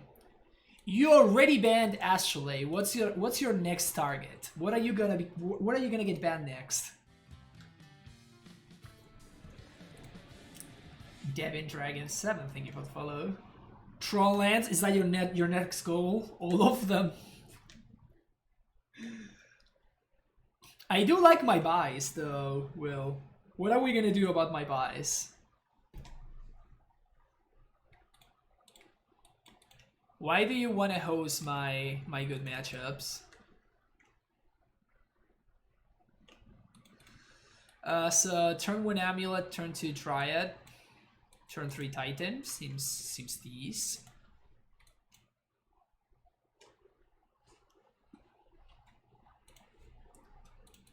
You already banned Astrolabe. What's your next target? What are you gonna get banned next? Devin Dragon 7, thank you for the follow. Trolllands, is that your next goal? All of them. I do like my buys though, Will. What are we gonna do about my buys? Why do you want to host my good matchups? So turn 1 Amulet, turn 2 Dryad, turn 3 Titan. Seems these.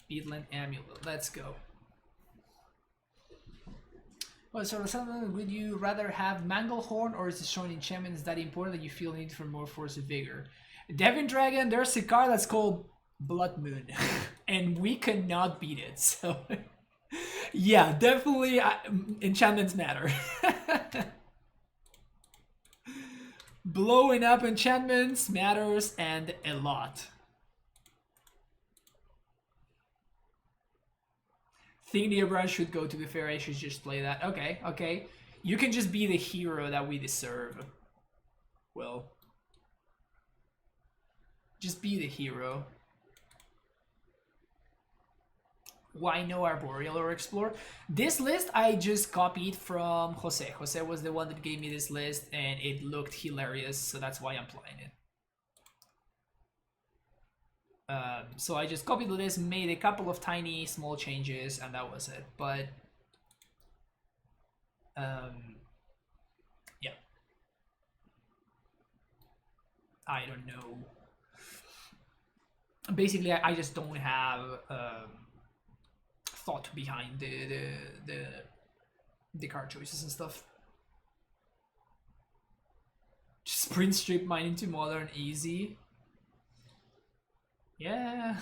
Beatland Amulet. Let's go. Well, so would you rather have Manglehorn, or is destroying enchantments that important that you feel the need for more force and vigor? Devin Dragon, there's a card that's called Blood Moon, and we cannot beat it. So, yeah, definitely enchantments matter. Blowing up enchantments matters, and a lot. Think the O'Brien should go, to be fair. I should just play that. Okay, okay. You can just be the hero that we deserve. Well, just be the hero. Why no Arboreal or Explore? This list I just copied from Jose. Jose was the one that gave me this list, and it looked hilarious, so that's why I'm playing it. So I just copied the list, made a couple of tiny small changes, and that was it. But yeah, I don't know. Basically, I just don't have thought behind the card choices and stuff. Just sprint strip mine into modern easy. Yeah.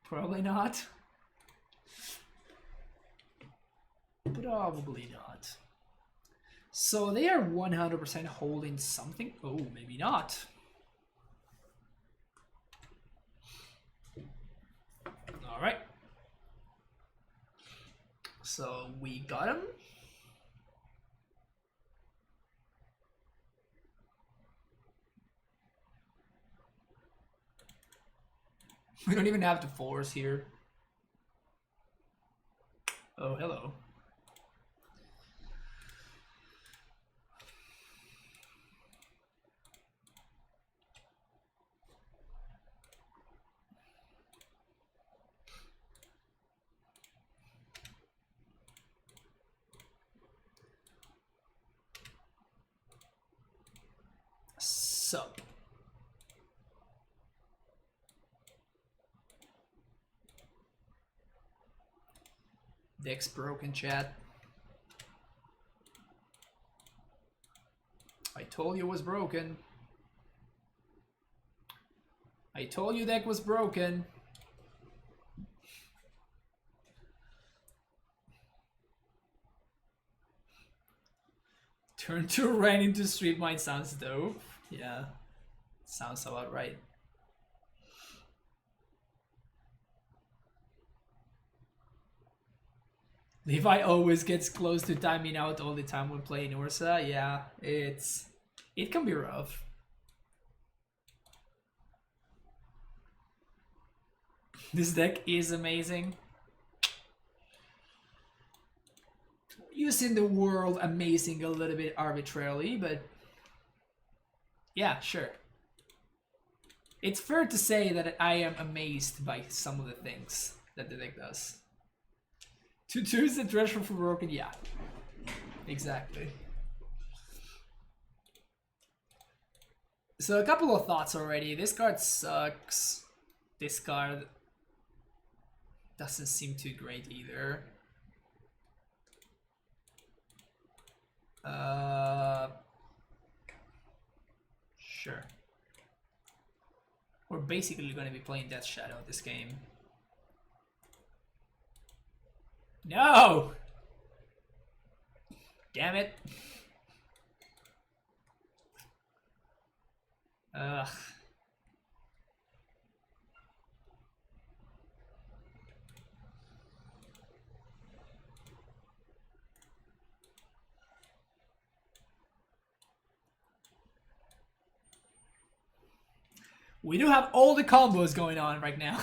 Probably not. Probably not. So they are 100% holding something. Oh, maybe not. All right. So we got him. We don't even have to force here. Oh, hello. Sup. Deck's broken, chat. I told you it was broken. I told you deck was broken. Turn 2 ran into Street Mine sounds dope. Yeah, sounds about right. Levi always gets close to timing out all the time when playing Urza. Yeah, it can be rough. This deck is amazing. Using the word amazing a little bit arbitrarily, but yeah, sure. It's fair to say that I am amazed by some of the things that the deck does. To choose the threshold for broken, yeah. Exactly. So a couple of thoughts already. This card sucks. This card doesn't seem too great either. Sure. We're basically going to be playing Death Shadow this game. No! Damn it. Ugh. We do have all the combos going on right now.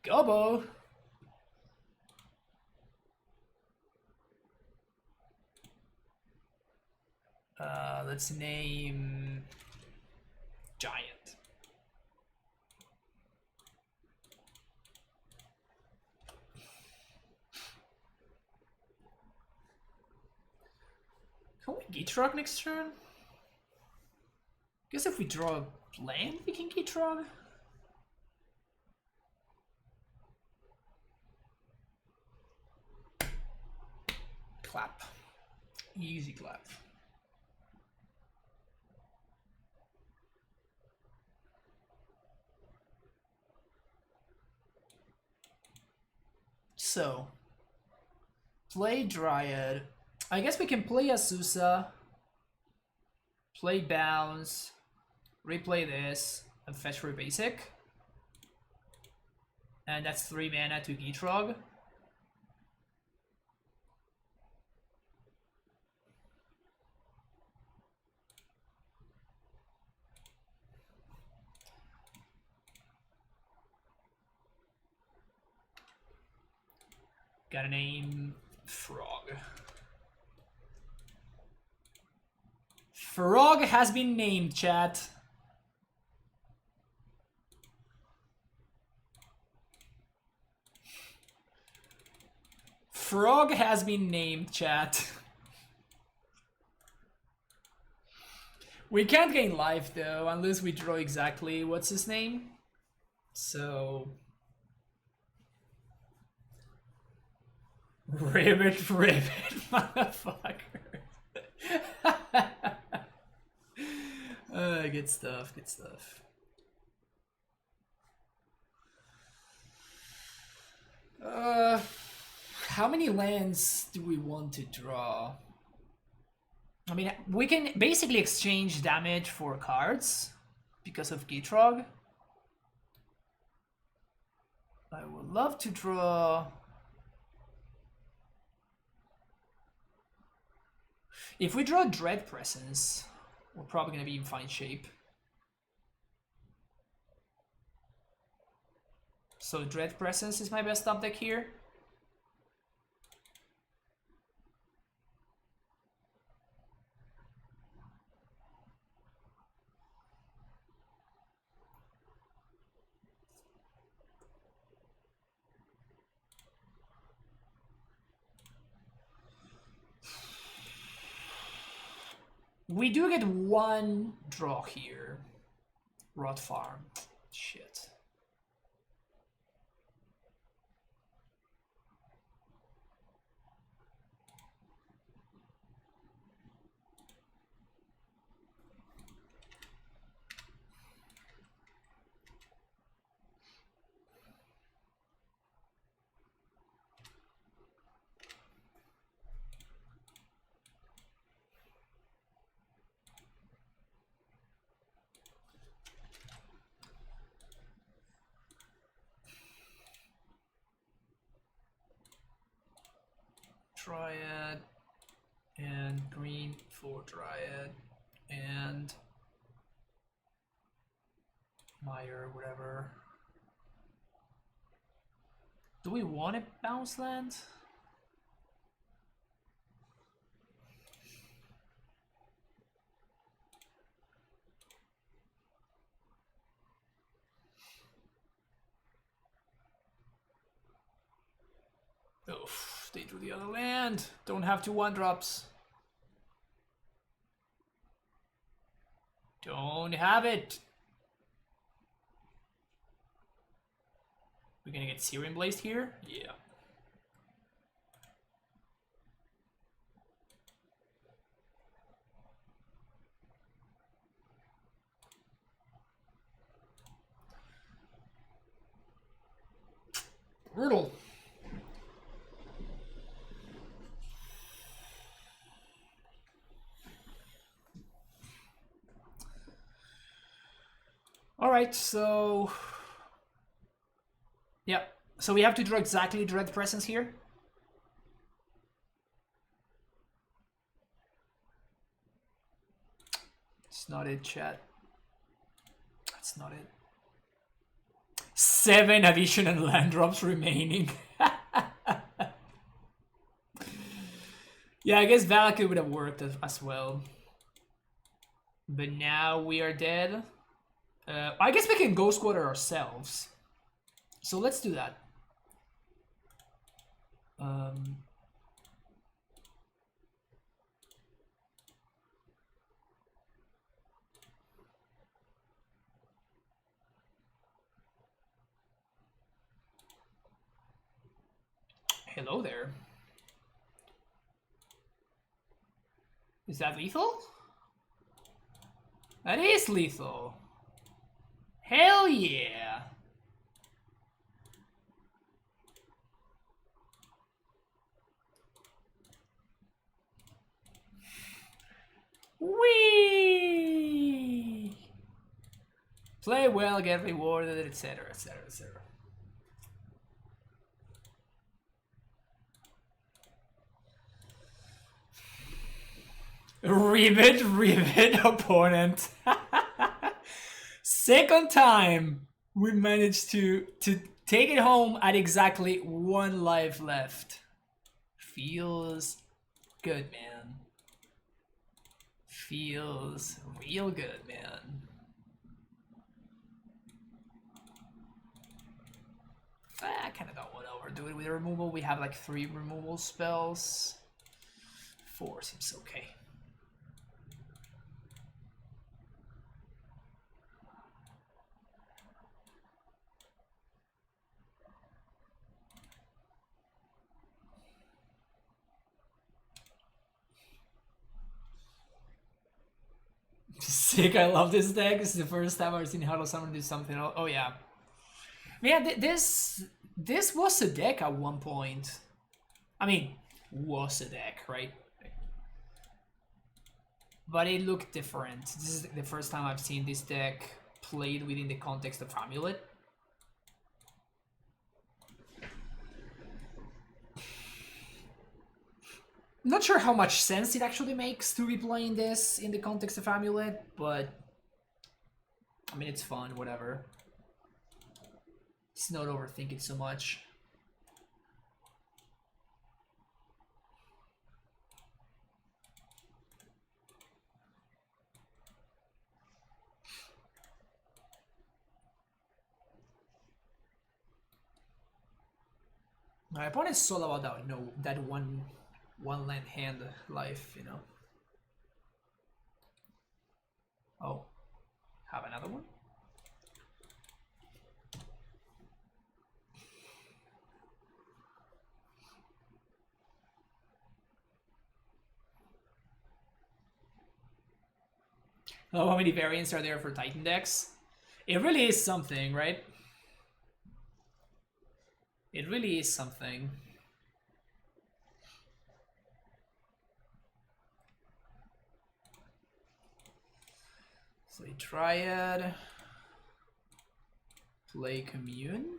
Gobo! Let's name Giant. Can we Gitrog next turn? Guess if we draw a land, we can Gitrog. Clap. Easy clap. So, play Dryad. I guess we can play Azusa, play Bounce, replay this, and fetch for basic. And that's 3 mana to Gitrog. Got a name, Frog. Frog has been named, chat. Frog has been named, chat. We can't gain life though, unless we draw exactly what's his name. So... Ribbit, motherfucker. Good stuff, good stuff. How many lands do we want to draw? I mean, we can basically exchange damage for cards because of Gitrog. I would love to draw... If we draw Dread Presence, we're probably going to be in fine shape. So Dread Presence is my best top deck here. We do get one draw here. Rot Farm. Shit. Dryad and green for Dryad and Meyer, whatever. Do we want a bounce land? Oof, they drew the other land. Don't have 2 1-drops. Don't have it. We're gonna get Searing Blazed here? Yeah. Brutal. Alright, so... yeah, so we have to draw exactly Dread Presence here. It's not it, chat. That's not it. 7 additional land drops remaining. Yeah, I guess Valakut would have worked as well. But now we are dead. I guess we can Ghost Quarter ourselves. So let's do that. Hello there. Is that lethal? That is lethal. Hell yeah. Whee! Play well, get rewarded, etc, etc, etc. Rivet, opponent. Second time we managed to take it home at exactly 1 life left. Feels good, man. Feels real good, man. I kind of don't want to overdo it with the removal. We have like 3 removal spells. 4 seems okay. Sick, I love this deck. This is the first time I've seen Heartless Summoning do something. Oh yeah. Yeah, this This was a deck at one point. I mean, was a deck, right? But it looked different. This is the first time I've seen this deck played within the context of Amulet. Not sure how much sense it actually makes to be playing this in the context of Amulet, but I mean, it's fun, whatever. It's not overthinking so much. My opponent's all about that, that one land hand life, you know. Oh, have another one? Oh, how many variants are there for Titan decks? It really is something, right? It really is something. Play Dryad. Play Commune.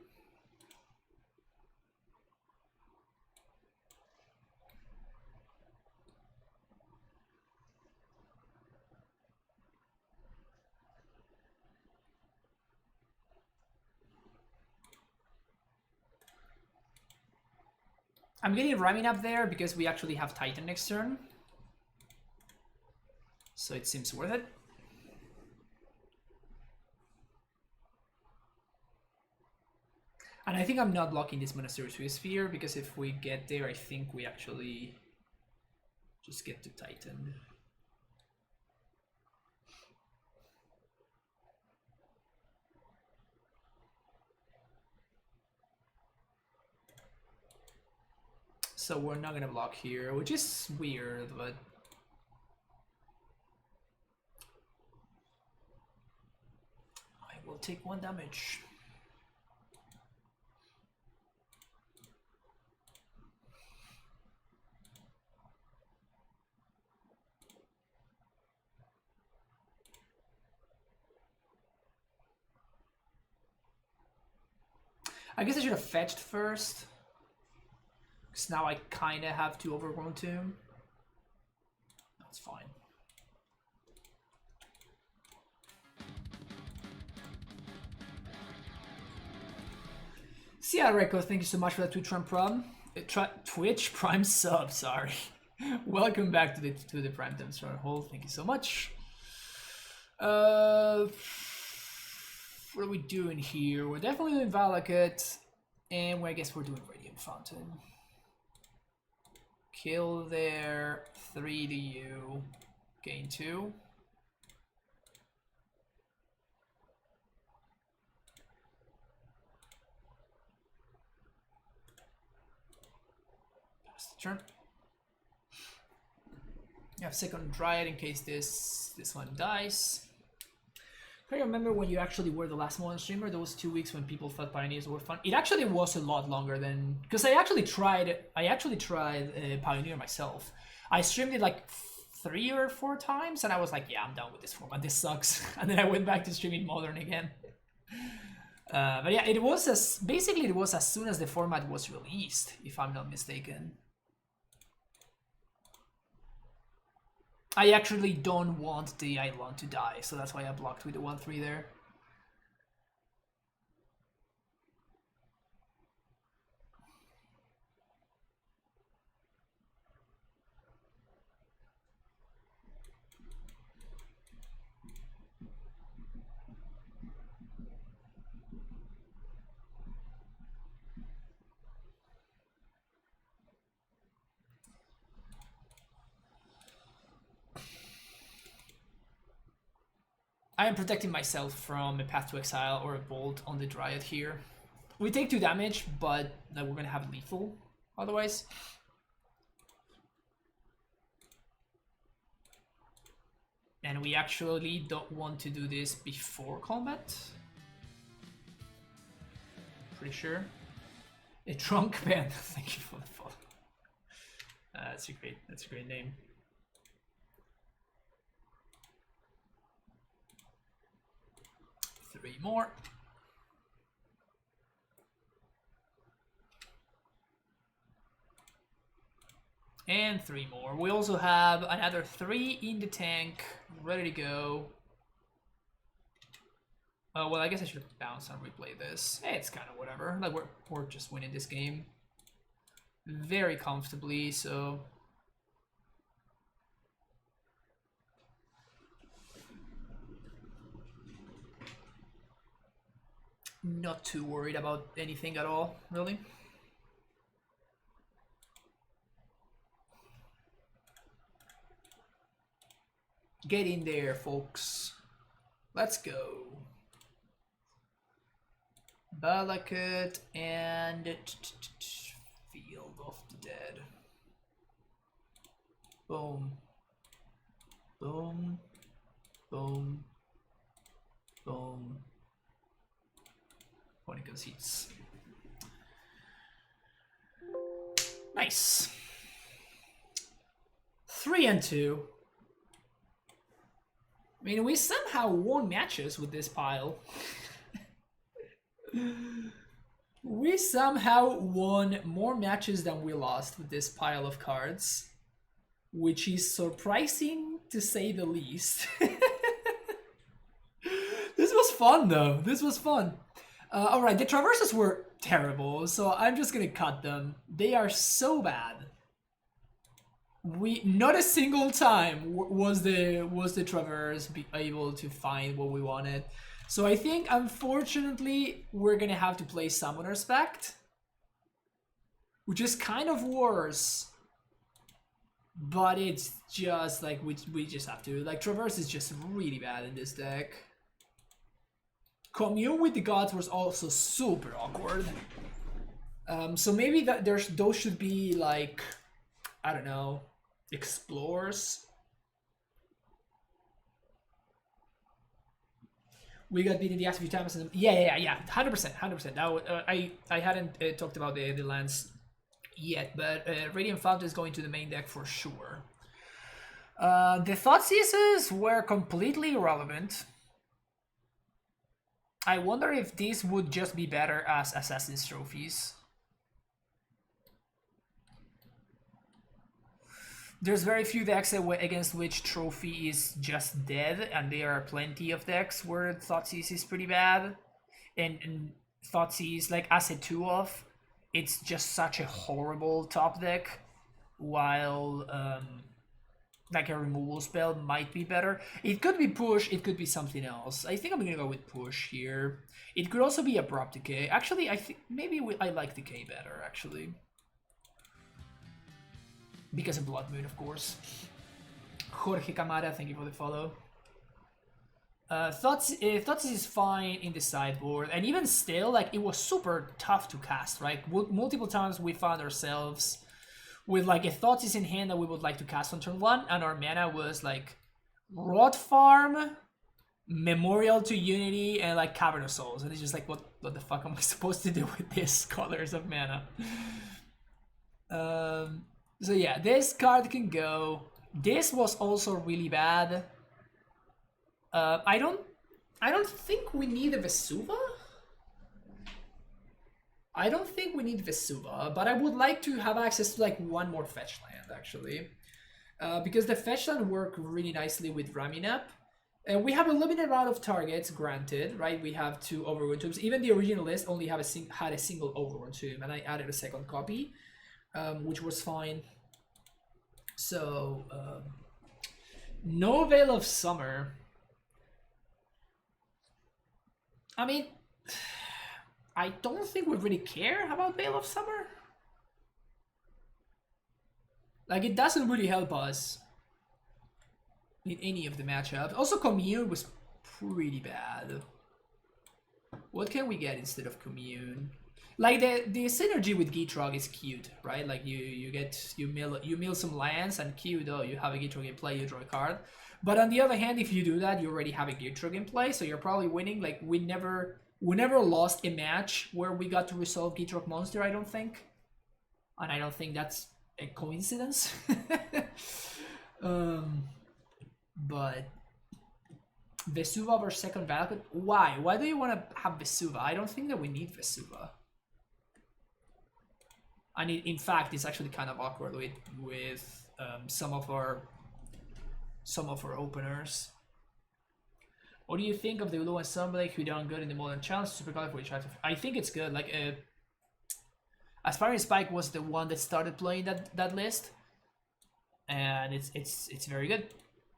I'm getting Ramming up there because we actually have Titan next turn. So it seems worth it. And I think I'm not blocking this Monastery Sphere because if we get there, I think we actually just get to Titan. So we're not gonna block here, which is weird, but I will take 1 damage. I guess I should have fetched first. Because now I kind of have to Overgrown Tomb. That's fine. See ya, Reiko. Thank you so much for that Twitch Prime sub. Sorry. Welcome back to the Prime Time Stronghold. Thank you so much. What are we doing here? We're definitely doing Valakut, and I guess we're doing Radiant Fountain. Kill there, 3 to you, gain 2. Pass the turn. You have second Dryad in case this one dies. I remember when you actually were the last Modern streamer, those 2 weeks when people thought Pioneers were fun. It actually was a lot longer than, because I actually tried Pioneer myself. I streamed it like 3 or 4 times, and I was like, yeah, I'm done with this format. This sucks. And then I went back to streaming Modern again. But yeah, it was basically it was as soon as the format was released, if I'm not mistaken. I actually don't want the Eidolon to die, so that's why I blocked with the 1/3 there. I am protecting myself from a Path to Exile or a Bolt on the Dryad here. We take 2 damage, but we're gonna have lethal otherwise. And we actually don't want to do this before combat. Pretty sure. A drunk band. Thank you for the follow. That's a great name. Three more. And three more. We also have another 3 in the tank, ready to go. Well, I guess I should bounce and replay this. Hey, it's kind of whatever. Like we're just winning this game very comfortably, so not too worried about anything at all, really. Get in there, folks. Let's go. Balakut and Field of the Dead. Boom. Boom. Boom. Boom. Pointing conceits. Nice. 3 and 2. I mean, we somehow won matches with this pile. We somehow won more matches than we lost with this pile of cards, which is surprising to say the least. This was fun though, this was fun. Alright, the traverses were terrible, so I'm just gonna cut them. They are so bad. Not a single time was the traverse able to find what we wanted. So I think, unfortunately, we're gonna have to play Summoner Spect, which is kind of worse. But it's just like we just have to. Like, Traverse is just really bad in this deck. Commune with the Gods was also super awkward. So maybe those should be like, I don't know, Explorers. We got beaten the last few times. And yeah, 100%. Now I hadn't talked about the lands yet, but Radiant Fountain is going to the main deck for sure. The Thoughtseizes were completely irrelevant. I wonder if these would just be better as Assassin's Trophies. There's very few decks against which Trophy is just dead, and there are plenty of decks where Thoughtseize is pretty bad. And Thoughtseize, like as a 2-off, it's just such a horrible top deck, while like a removal spell might be better. It could be Push, it could be something else. I think I'm gonna go with Push here. It could also be Abrupt Decay. Actually, I think maybe I like Decay better, actually. Because of Blood Moon, of course. Jorge Camara, thank you for the follow. Thoughtseize is fine in the sideboard, and even still, like, it was super tough to cast, right? Multiple times we found ourselves with like a Thoughtseize in hand that we would like to cast on turn 1, and our mana was like Rot Farm, Memorial to Unity, and like Cavern of Souls, and it's just like, what the fuck am I supposed to do with this colors of mana? So yeah, this card can go. This was also really bad. I don't think we need a Vesuva. I don't think we need Vesuva, but I would like to have access to like one more fetch land, actually. Because the fetch land work really nicely with Raminap. And we have a limited amount of targets, granted, right? We have 2 Overrun Tombs. Even the original list only had a single Overrun Tomb, and I added a second copy, which was fine. So, no Veil of Summer. I mean, I don't think we really care about Veil of Summer. Like, it doesn't really help us in any of the matchups. Also, Commune was pretty bad. What can we get instead of Commune? Like, the synergy with Gitrog is cute, right? Like, you mill some lands, and cute, oh, you have a Gitrog in play, you draw a card. But on the other hand, if you do that, you already have a Gitrog in play, so you're probably winning. Like, we never We never lost a match where we got to resolve Gitrog monster, I don't think. And I don't think that's a coincidence. But Vesuva versus second Valakut. Why? Why do you want to have Vesuva? I don't think that we need Vesuva. And in fact, it's actually kind of awkward with some of our openers. What do you think of the Ulu and Sunblade who done good in the Modern Challenge? Super colorful each other. I think it's good. Like, Aspiring Spike was the one that started playing that list, and it's very good.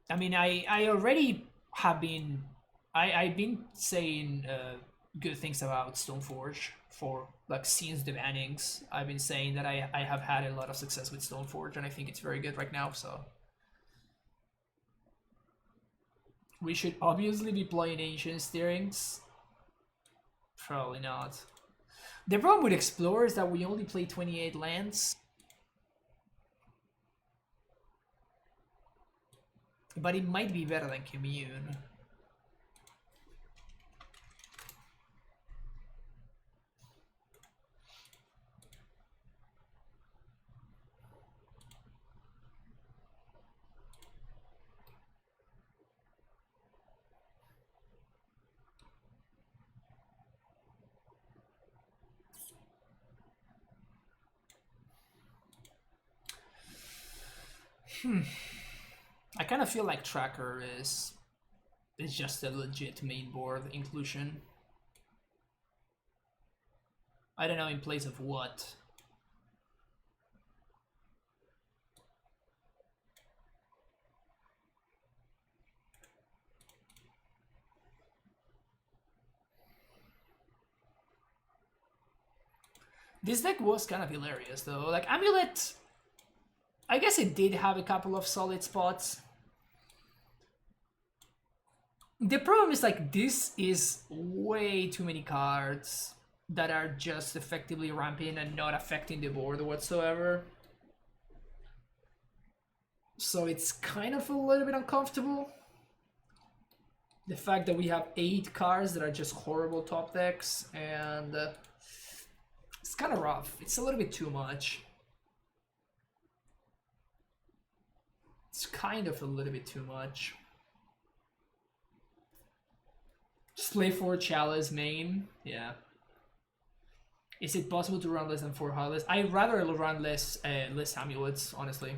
I mean, I already have been I've been saying good things about Stoneforge for like since the bannings. I've been saying that I have had a lot of success with Stoneforge, and I think it's very good right now. So. We should obviously be playing Ancient Steerings. Probably not. The problem with Explorer is that we only play 28 lands. But it might be better than Commune. I kind of feel like Tracker is just a legit main board inclusion. I don't know in place of what. This deck was kind of hilarious though. Like Amulet, I guess it did have a couple of solid spots. The problem is like this is way too many cards that are just effectively ramping and not affecting the board whatsoever. So it's kind of a little bit uncomfortable. The fact that we have 8 cards that are just horrible top decks, and it's kind of rough. It's a little bit too much. It's kind of a little bit too much. Just play 4 Chalice main. Yeah. Is it possible to run less than 4 Heartless? I'd rather run less Amulets, honestly.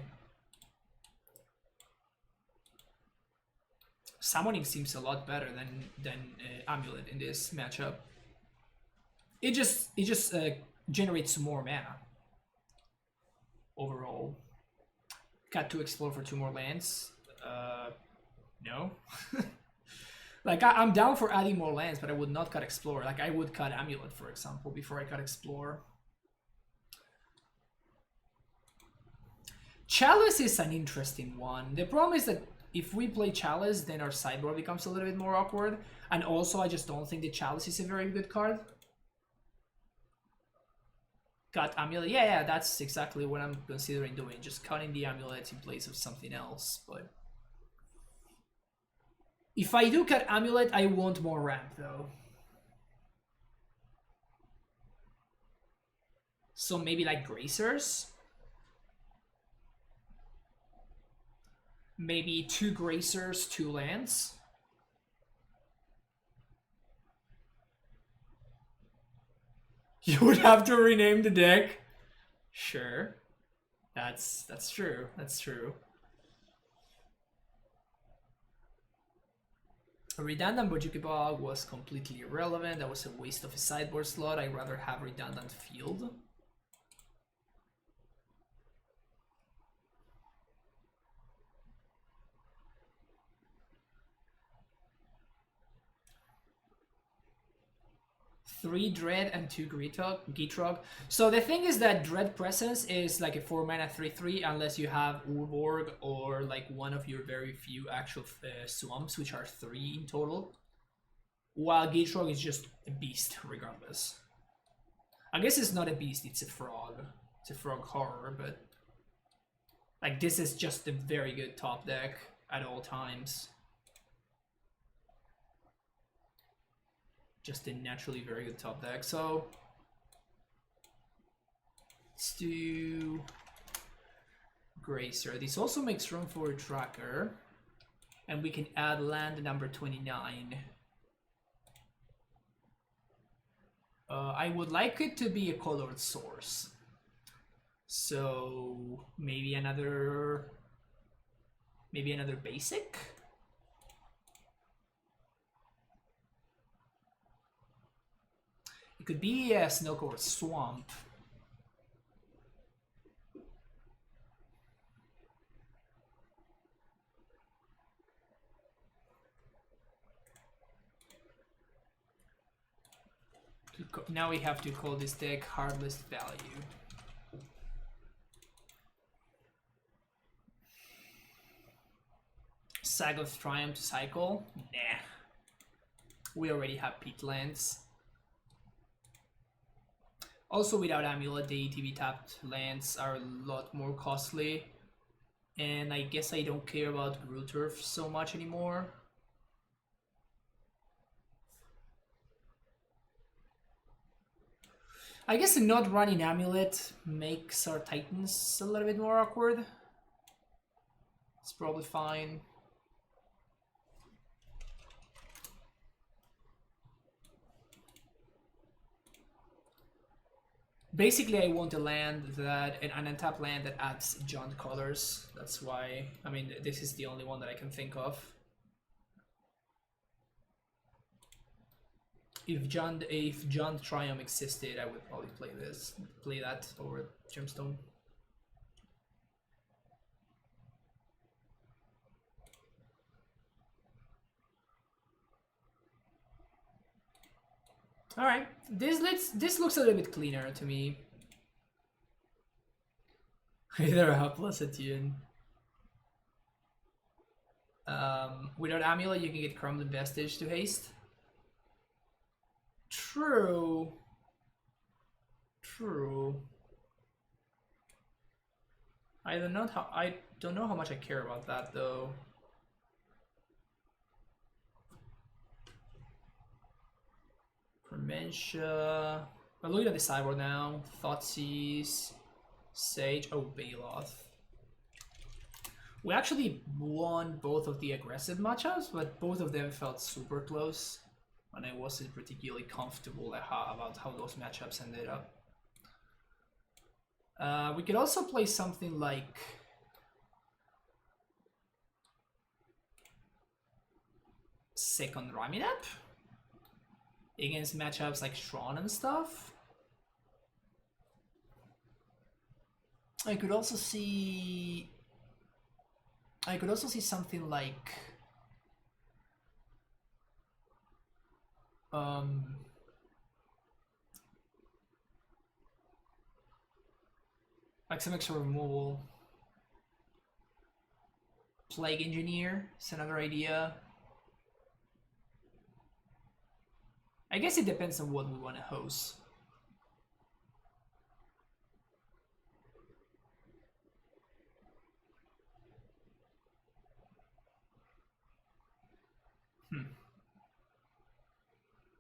Summoning seems a lot better than Amulet in this matchup. It just generates more mana overall. Got to explore for 2 more lands. No. Like I'm down for adding more lands, but I would not cut Explore. Like I would cut Amulet, for example, before I cut Explore. Chalice is an interesting one. The problem is that if we play Chalice, then our sideboard becomes a little bit more awkward. And also, I just don't think the Chalice is a very good card. Cut Amulet. Yeah, that's exactly what I'm considering doing. Just cutting the Amulet in place of something else. But if I do cut Amulet, I want more ramp, though. So maybe like Gracers? Maybe 2 Gracers, 2 lands? You would have to rename the deck? Sure. That's true. That's true. A redundant Bojuki Bog was completely irrelevant. That was a waste of a sideboard slot. I'd rather have redundant field. Three Dread and 2 Gitrog. So the thing is that Dread Presence is like a 4 mana 3/3 unless you have Urborg or like one of your very few actual swamps, which are 3 in total. While Gitrog is just a beast regardless. I guess it's not a beast, it's a frog. It's a frog horror, but like this is just a very good top deck at all times. just a naturally very good top deck. So let's do Gracer. This also makes room for a tracker, and we can add land number 29. I would like it to be a colored source, so maybe another basic. It could be a snow-covered swamp. Now we have to call this deck Heartless Value. Sag of Triumph to cycle? Nah. We already have peatlands. Also, without Amulet, the ETB tapped lands are a lot more costly. And I guess I don't care about Gruul Turf so much anymore. I guess not running Amulet makes our Titans a little bit more awkward. It's probably fine. Basically, I want a land that, an untapped land that adds Jund colors. That's why, I mean, this is the only one that I can think of. If Jund Triumph existed, I would probably play that over Gemstone. All right, this looks a little bit cleaner to me. Either a plus a tune. Without Amulet, you can get Crumbling Vestige to haste. True. I don't know how much I care about that though. Dementia. I'm looking at the sideboard now. Thoughtseize, Sage. Oh, Baloth. We actually won both of the aggressive matchups, but both of them felt super close, and I wasn't particularly comfortable about how those matchups ended up. We could also play something like Second Raminap against matchups like Shron and stuff. I could also see something like some extra removal. Plague Engineer is another idea. I guess it depends on what we want to host.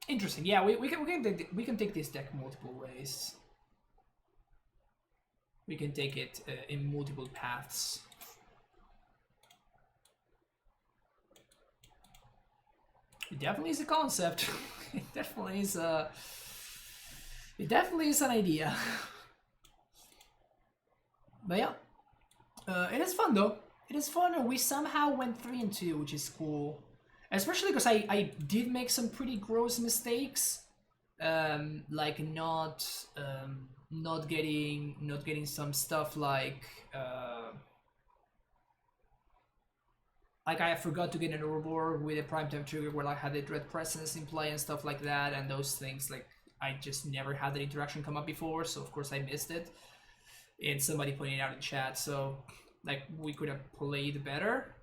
Interesting. Yeah, we can take this deck multiple ways. We can take it in multiple paths. It definitely is a concept. It definitely is a. It definitely is an idea. But yeah, it is fun though. It is fun, and we somehow went 3-2, which is cool. Especially because I did make some pretty gross mistakes, like not getting some stuff like I forgot to get an Urborg with a primetime trigger where I had a Dread Presence in play and stuff like that, and those things, like, I just never had that interaction come up before, so of course I missed it. And somebody pointed it out in chat, so like we could have played better,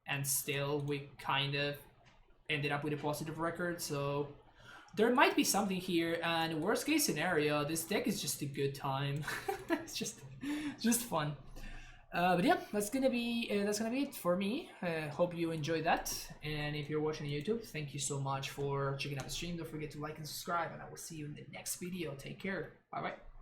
and still we kind of ended up with a positive record, so there might be something here, and worst case scenario, this deck is just a good time. It's just fun. But yeah, that's gonna be it for me. Hope you enjoyed that. And if you're watching on YouTube, thank you so much for checking out the stream. Don't forget to like and subscribe, and I will see you in the next video. Take care. Bye bye.